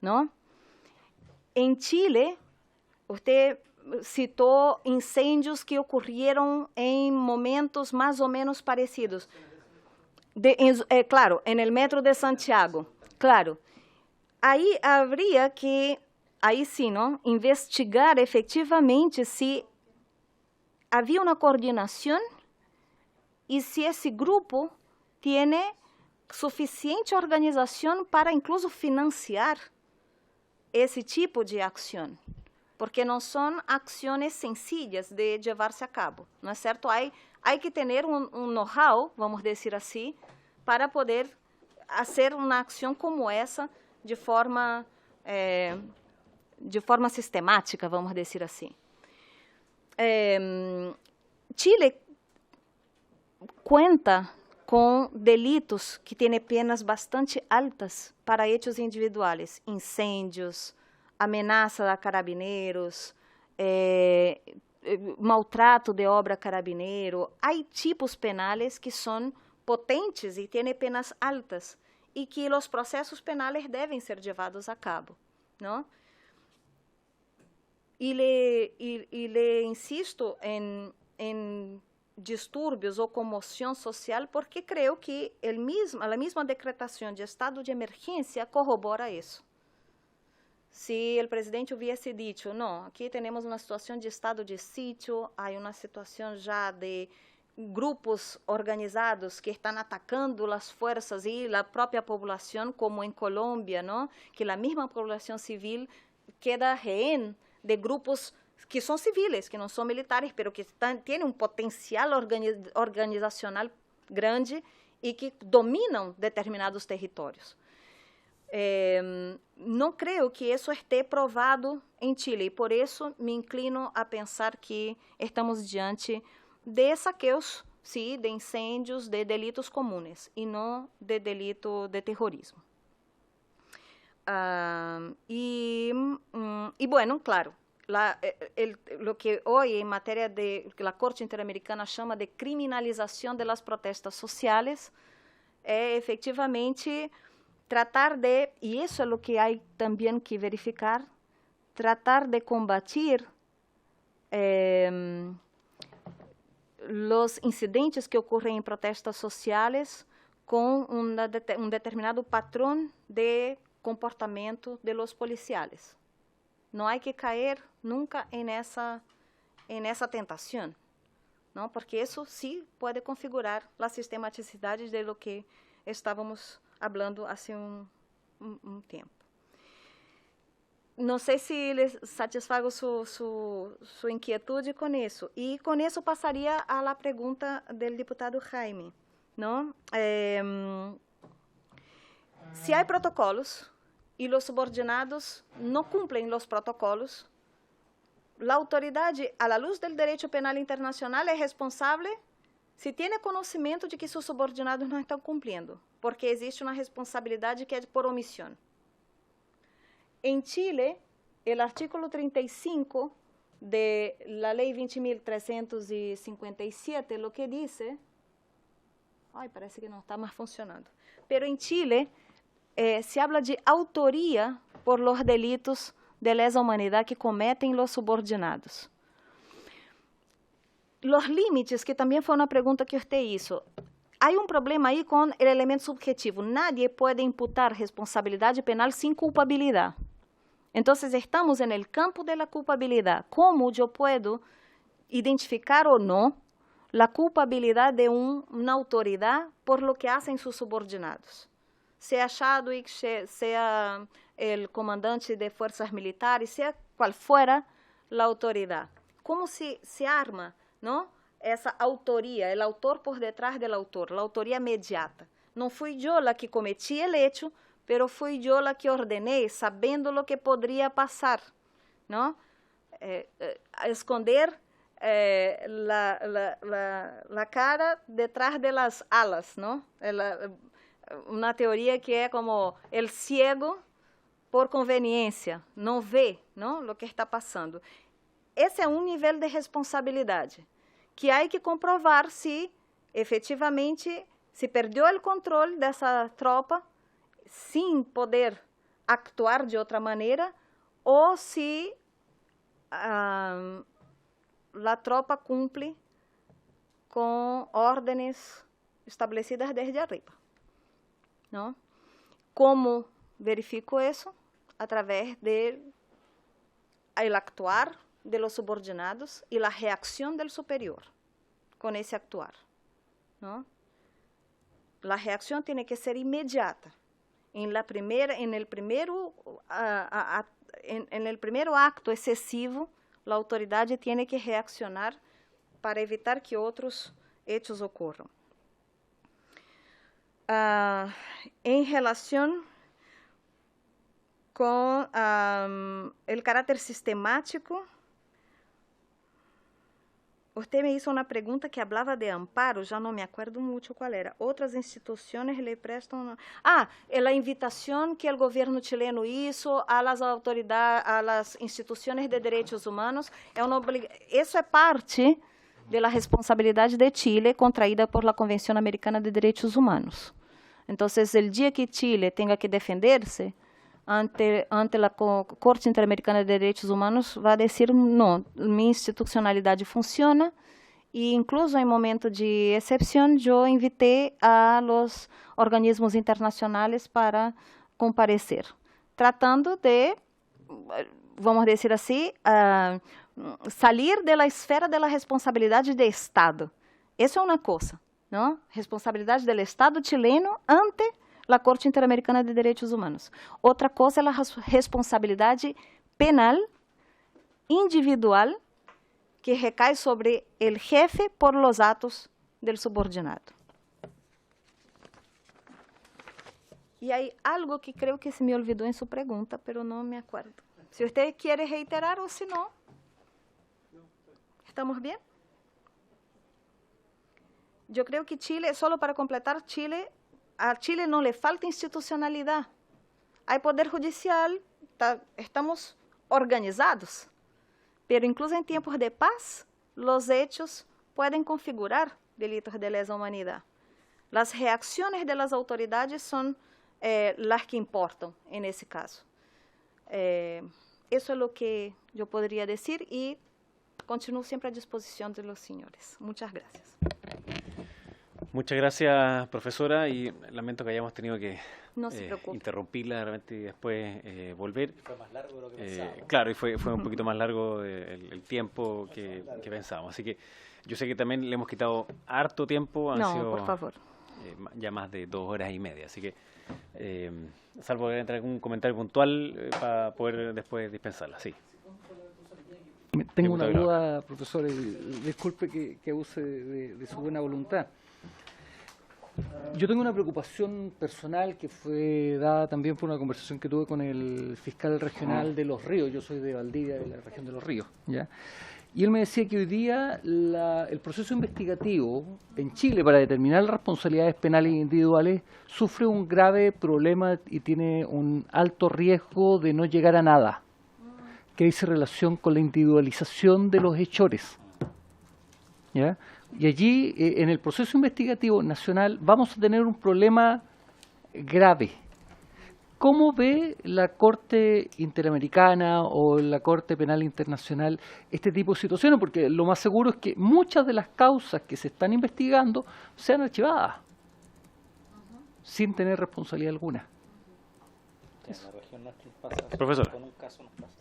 não? Em Chile, você citou incêndios que ocorreram em momentos mais ou menos parecidos. Claro, no metro de Santiago, claro. Aí haveria que, aí sim, não, investigar efetivamente se havia uma coordenação e se esse grupo tem suficiente organização para, incluso, financiar esse tipo de ação, porque não são ações sencillas de levar-se a cabo, não é certo? Há que ter um know-how, vamos dizer assim, para poder fazer uma ação como essa de forma sistemática, vamos dizer assim. Chile conta com delitos que têm penas bastante altas para hechos individuais, incêndios, ameaça a carabineiros, maltrato de obra carabinero. Hay tipos penales que son potentes y tienen penas altas y que los procesos penales deben ser llevados a cabo, ¿no? Y le insisto en disturbios o conmoción social porque creo que la misma decretación de estado de emergencia corrobora eso. Se o presidente hubiese dicho, não, aqui temos uma situação de estado de sítio, há uma situação já de grupos organizados que estão atacando as forças e a própria população, como em Colômbia, não? Que a mesma população civil queda rehén de grupos que são civis, que não são militares, mas que têm um potencial organizacional grande e que dominam determinados territórios. Não creio que isso esteja provado em Chile, e por isso me inclino a pensar que estamos diante de saqueos, sim, de incêndios, de delitos comuns, e não de delito de terrorismo. Bueno, claro, lo que hoy en materia de que la Corte Interamericana chama de criminalização de las protestas sociales é efectivamente tratar de, y eso es lo que hay también que verificar, tratar de combatir los incidentes que ocurren en protestas sociales con un determinado patrón de comportamiento de los policiales. No hay que caer nunca en esa tentación, ¿no? Porque eso sí puede configurar la sistematicidad de lo que estábamos hablando há um tempo. Não sei se lhes satisfago sua inquietude com isso. E com isso passaria à la pergunta do deputado Jaime, não? Se há protocolos e os subordinados não cumprem os protocolos, a autoridade, à luz do direito penal internacional, é responsável se tem conhecimento de que seus subordinados não estão cumprindo, porque existe uma responsabilidade que é por omissão. Em Chile, o artículo 35 de la Lei 20.357, o que diz... Ai, parece que não está mais funcionando. Pero em Chile, se habla de autoria por los delitos de lesa humanidade que cometem los subordinados. Los límites, que também foi uma pergunta que usted hizo, há um problema aí com o elemento subjetivo. Nadie pode imputar responsabilidade penal sem culpabilidade. Então, estamos no campo da culpabilidade. Como eu posso identificar ou não a culpabilidade de uma autoridade por lo que fazem seus subordinados? Seja Chadwick, seja o comandante de forças militares, seja qual for a autoridade. Como se arma, não? Essa autoria, o autor por detrás do autor, a autoria imediata. Não fui eu a que cometi o hecho, pero fui eu a que ordenei, sabendo o que poderia passar, não? Esconder a cara detrás de las alas, não? Uma teoria que é como el ciego por conveniência, não vê, não, o que está passando. Esse é um nível de responsabilidade que há que comprovar se efetivamente se perdeu o controle dessa tropa sem poder actuar de outra maneira ou se a tropa cumpre com ordens estabelecidas desde arriba, não? Como verifico isso? Através do actuar de los subordinados e a reação do superior com esse actuar, não? A reação tem que ser imediata. En el primeiro acto excessivo, a autoridade tem que reaccionar para evitar que outros hechos ocorram. Em relação com o caráter sistemático, Usted me hizo una pregunta que hablaba de amparo, ya no me acuerdo mucho cuál era. Otras instituciones le prestan... la invitación que el gobierno chileno hizo a las autoridades, a las instituciones de derechos humanos, eso es parte de la responsabilidad de Chile contraída por la Convención Americana de Derechos Humanos. Entonces, el día que Chile tenga que defenderse ante la Corte Interamericana de Derechos Humanos, va a decir, no, mi institucionalidad funciona, e incluso em momento de excepção, eu invitei a los organismos internacionais para comparecer, tratando de, vamos dizer assim, sair da esfera da responsabilidade do Estado. Isso é uma coisa, não? Responsabilidade do Estado chileno ante a Corte Interamericana de Direitos Humanos. Outra coisa é a responsabilidade penal individual que recai sobre o jefe por los atos del subordinado. E aí, algo que creio que se me olvidou em sua pergunta, pero não me acuerdo. Se você quer reiterar ou se não, ¿estamos bem? Eu creio que Chile, só para completar, a Chile não lhe falta institucionalidade. Há poder judicial, estamos organizados, pero incluso em tempos de paz, os hechos podem configurar delitos de lesa humanidade. As reacções das autoridades são as que importam nesse caso. Isso é o que eu poderia dizer e continuo sempre à disposição de los senhores. Muchas gracias. Muchas gracias, profesora, y lamento que hayamos tenido que No se preocupe. interrumpirla realmente y después volver. Fue más largo de lo que pensábamos. Claro, y fue un poquito más largo el tiempo que pensábamos. Así que yo sé que también le hemos quitado harto tiempo. Han No, sido, por favor. ya más de 2 horas y media. Así que, salvo que entre algún comentario puntual para poder después dispensarla. Sí. Tengo una Diputado duda, profesor, disculpe que abuse de su buena voluntad. Yo tengo una preocupación personal que fue dada también por una conversación que tuve con el fiscal regional de Los Ríos. Yo soy de Valdivia, de la región de Los Ríos, ¿ya? Y él me decía que hoy día el proceso investigativo en Chile para determinar las responsabilidades penales individuales sufre un grave problema y tiene un alto riesgo de no llegar a nada, que dice relación con la individualización de los hechores, ¿ya? Y allí, en el proceso investigativo nacional, vamos a tener un problema grave. ¿Cómo ve la Corte Interamericana o la Corte Penal Internacional este tipo de situaciones? Porque lo más seguro es que muchas de las causas que se están investigando sean archivadas, sin tener responsabilidad alguna. En la región nuestra pasa, Profesora. con un caso nos pasa.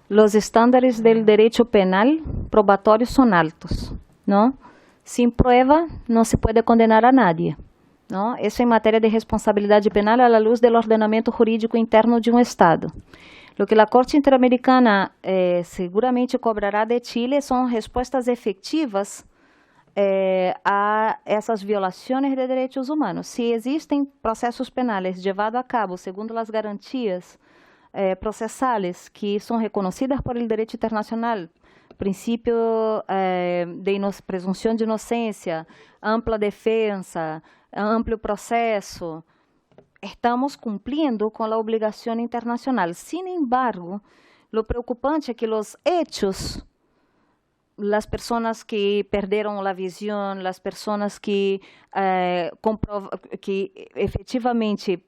Los estándares del derecho penal probatorio son altos, ¿no? Sin prueba no se puede condenar a nadie, ¿no? Eso en materia de responsabilidad penal a la luz del ordenamiento jurídico interno de un Estado. Lo que la Corte Interamericana seguramente cobrará de Chile son respuestas efectivas a essas violações de direitos humanos. Se existem processos penais levados a cabo segundo as garantias processais que são reconhecidas por el direito internacional, princípio de presunção de inocência, ampla defesa, amplo processo, estamos cumprindo com a obrigação internacional. Sin embargo, lo preocupante é que os hechos, las personas que perderam a visão, las personas que efetivamente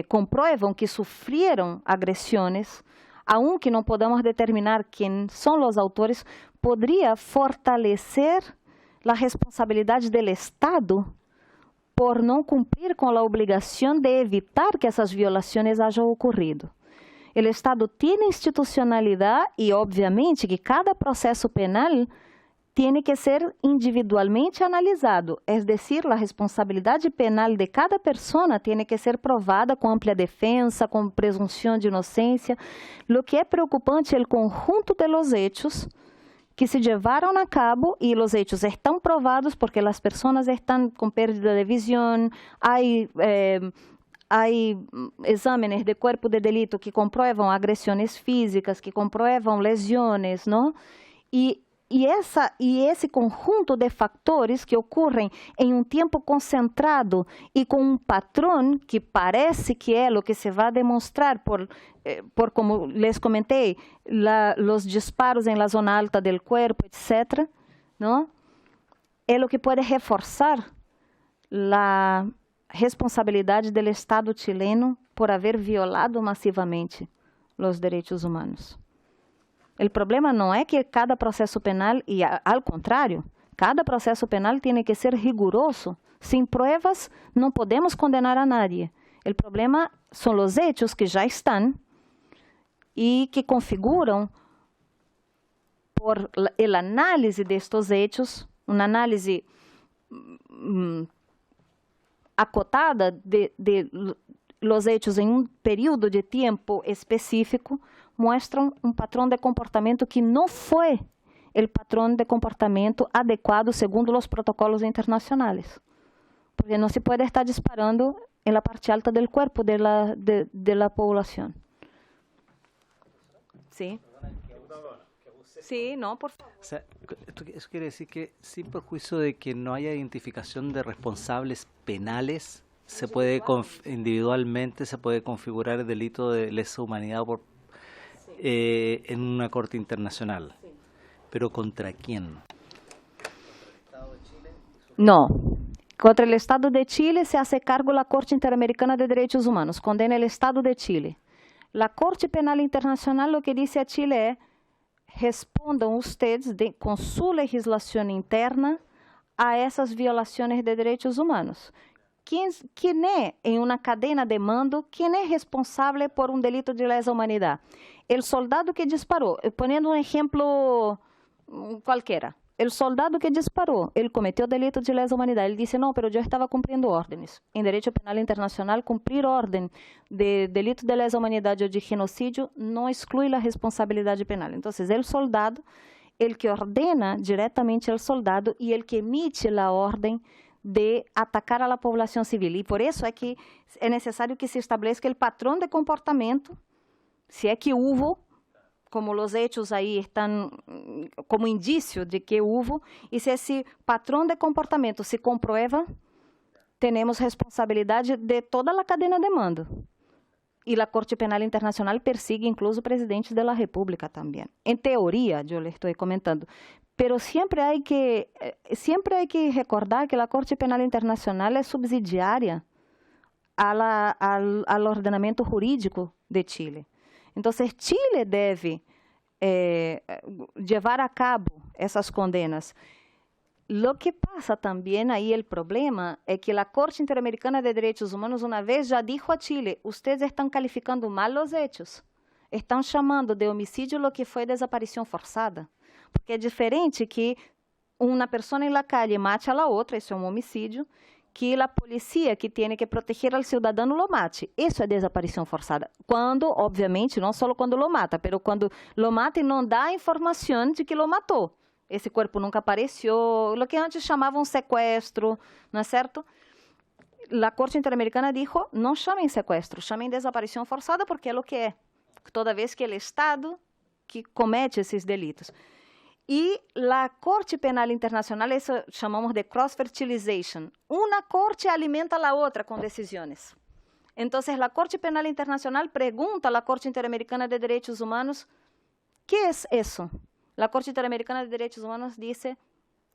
comprueban que sufrieron agresiones, aunque não podamos determinar quem são os autores, poderia fortalecer a responsabilidade do Estado por não cumprir com a obrigação de evitar que essas violações hajam ocorrido. O Estado tem institucionalidade e, obviamente, que cada processo penal tem que ser individualmente analisado, é decir, a responsabilidade penal de cada pessoa tem que ser provada com ampla defesa, com presunção de inocência. O que é preocupante é o conjunto de los hechos que se levaram a cabo e os hechos estão provados porque as pessoas estão com perda de visão, exames de corpo de delito que comprovam agressões físicas, que comprovam lesões, não? E esse conjunto de fatores que ocorrem em um tempo concentrado e com um padrão que parece que é o que se vai demonstrar por como les comentei, os disparos em la zona alta del cuerpo, etc., não? É o que pode reforçar a responsabilidade do Estado chileno por haver violado massivamente os direitos humanos. O problema não é que cada processo penal, e ao contrário, cada processo penal tem que ser riguroso. Sem provas, não podemos condenar a nadie. O problema são os hechos que já estão e que configuram, por a análise destes hechos, uma análise acotada de los hechos em um período de tempo específico, mostram um padrão de comportamento que não foi o padrão de comportamento adequado segundo os protocolos internacionais. Porque não se pode estar disparando em la parte alta del cuerpo de la población. Sí. Sí, no, por favor. O sea, eso quiere decir que sin perjuicio de que no haya identificación de responsables penales, se puede individualmente se puede configurar el delito de lesa humanidad en una corte internacional. Sí. ¿Pero contra quién? No. Contra el Estado de Chile se hace cargo la Corte Interamericana de Derechos Humanos, condena el Estado de Chile. La Corte Penal Internacional lo que dice a Chile es: respondam ustedes com sua legislação interna a essas violações de direitos humanos. Quem é, em uma cadena de mando, quem é responsável por um delito de lesa humanidade? O soldado que disparou, ponendo um exemplo qualquer, o soldado que disparou, ele cometeu delito de lesa humanidade. Ele disse: não, mas eu estava cumprindo ordens. Em direito penal internacional, cumprir ordem de delito de lesa humanidade ou de genocídio não exclui a responsabilidade penal. Então, o soldado, ele que ordena diretamente ao soldado e ele que emite a ordem de atacar a população civil. E por isso é que é necessário que se estabeleça o padrão de comportamento, se é que houve, como os hechos aí estão como indício de que houve, e se esse padrão de comportamento se comprova, temos responsabilidade de toda a cadena de mando. E a Corte Penal Internacional persigue incluso presidentes da República também. Em teoria, eu lhe estou comentando. Pero sempre há que recordar que a Corte Penal Internacional é subsidiária ao ordenamento jurídico de Chile. Então, Chile deve levar a cabo essas condenas. Lo que passa também aí, o problema é que a Corte Interamericana de Direitos Humanos uma vez já disse a Chile: vocês estão calificando mal os hechos, estão chamando de homicídio o que foi desaparição forçada. Porque é diferente que uma pessoa na calle mate a outra, isso é um homicídio, que a polícia que tem que proteger ao cidadão lo mate. Isso é desaparição forçada. Quando, obviamente, não só quando lo mata, mas quando lo mata e não dá informação de que lo matou. Esse corpo nunca apareceu, o que antes chamavam sequestro, não é certo? A Corte Interamericana disse: não chamem sequestro, chamem desaparição forçada, porque é o que é. Toda vez que é o Estado que comete esses delitos. E a Corte Penal Internacional, isso chamamos de cross-fertilization. Uma corte alimenta a outra com decisões. Então, a Corte Penal Internacional pergunta à Corte Interamericana de Direitos Humanos: ¿qué es eso? A Corte Interamericana de Direitos Humanos diz: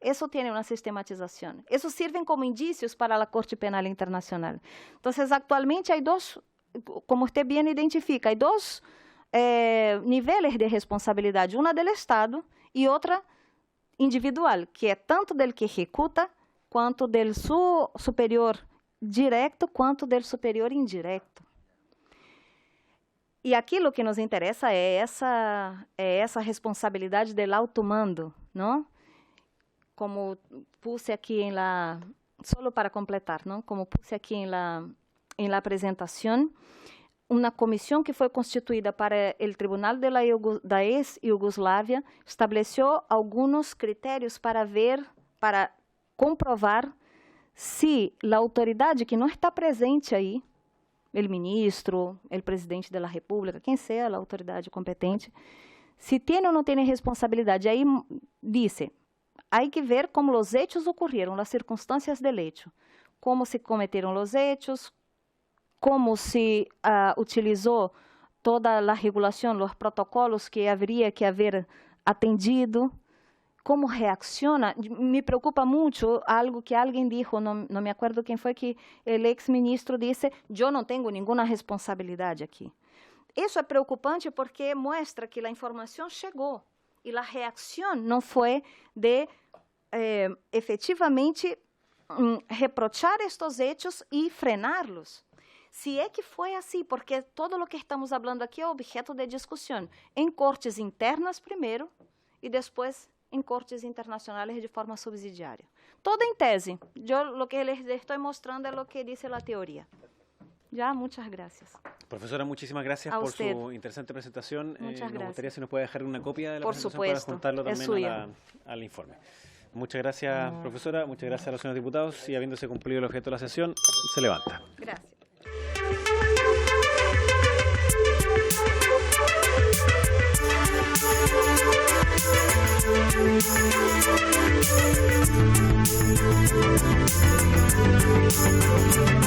isso tem uma sistematização. Isso serve como indícios para a Corte Penal Internacional. Então, atualmente, há dois, como você bem identifica, há dois níveis de responsabilidade. Uma do Estado e outra individual, que é tanto del que executa, quanto del seu superior direto, quanto del superior indireto. E aquilo que nos interessa é essa responsabilidade del alto mando, não? Como puse aqui só para completar, não? Como puse aqui em la apresentação, uma comissão que foi constituída para o Tribunal da ex-Iugoslávia estabeleceu alguns critérios para comprovar se a autoridade que não está presente aí, el ministro, el presidente de la República, quien sea la autoridade competente, si tiene o no tiene responsabilidad. Ahí dice, hay que ver cómo los hechos ocurrieron, las circunstancias del hecho, cómo se cometieron los hechos, cómo se utilizó toda la regulación, los protocolos que habría que haber atendido, cómo reacciona. Me preocupa mucho algo que alguien dijo, no me acuerdo quién fue, que el ex-ministro dice, yo no tengo ninguna responsabilidad aquí. Eso es preocupante porque muestra que la información llegó y la reacción no fue de efectivamente reprochar estos hechos y frenarlos. Si é que foi assim, porque todo o que estamos falando aqui é objeto de discussão em cortes internas primeiro e depois em cortes internacionais de forma subsidiária. Todo em tese. O que les estou mostrando é o que diz a teoria. Ya, muchas gracias. Profesora, muchísimas gracias por su interesante presentación. Nos gustaría si nos puede dejar una copia de la presentación para juntarlo también al informe. Muchas gracias, profesora. Muchas gracias a los señores diputados. Y habiéndose cumplido el objeto de la sesión, se levanta. Gracias. Thank you.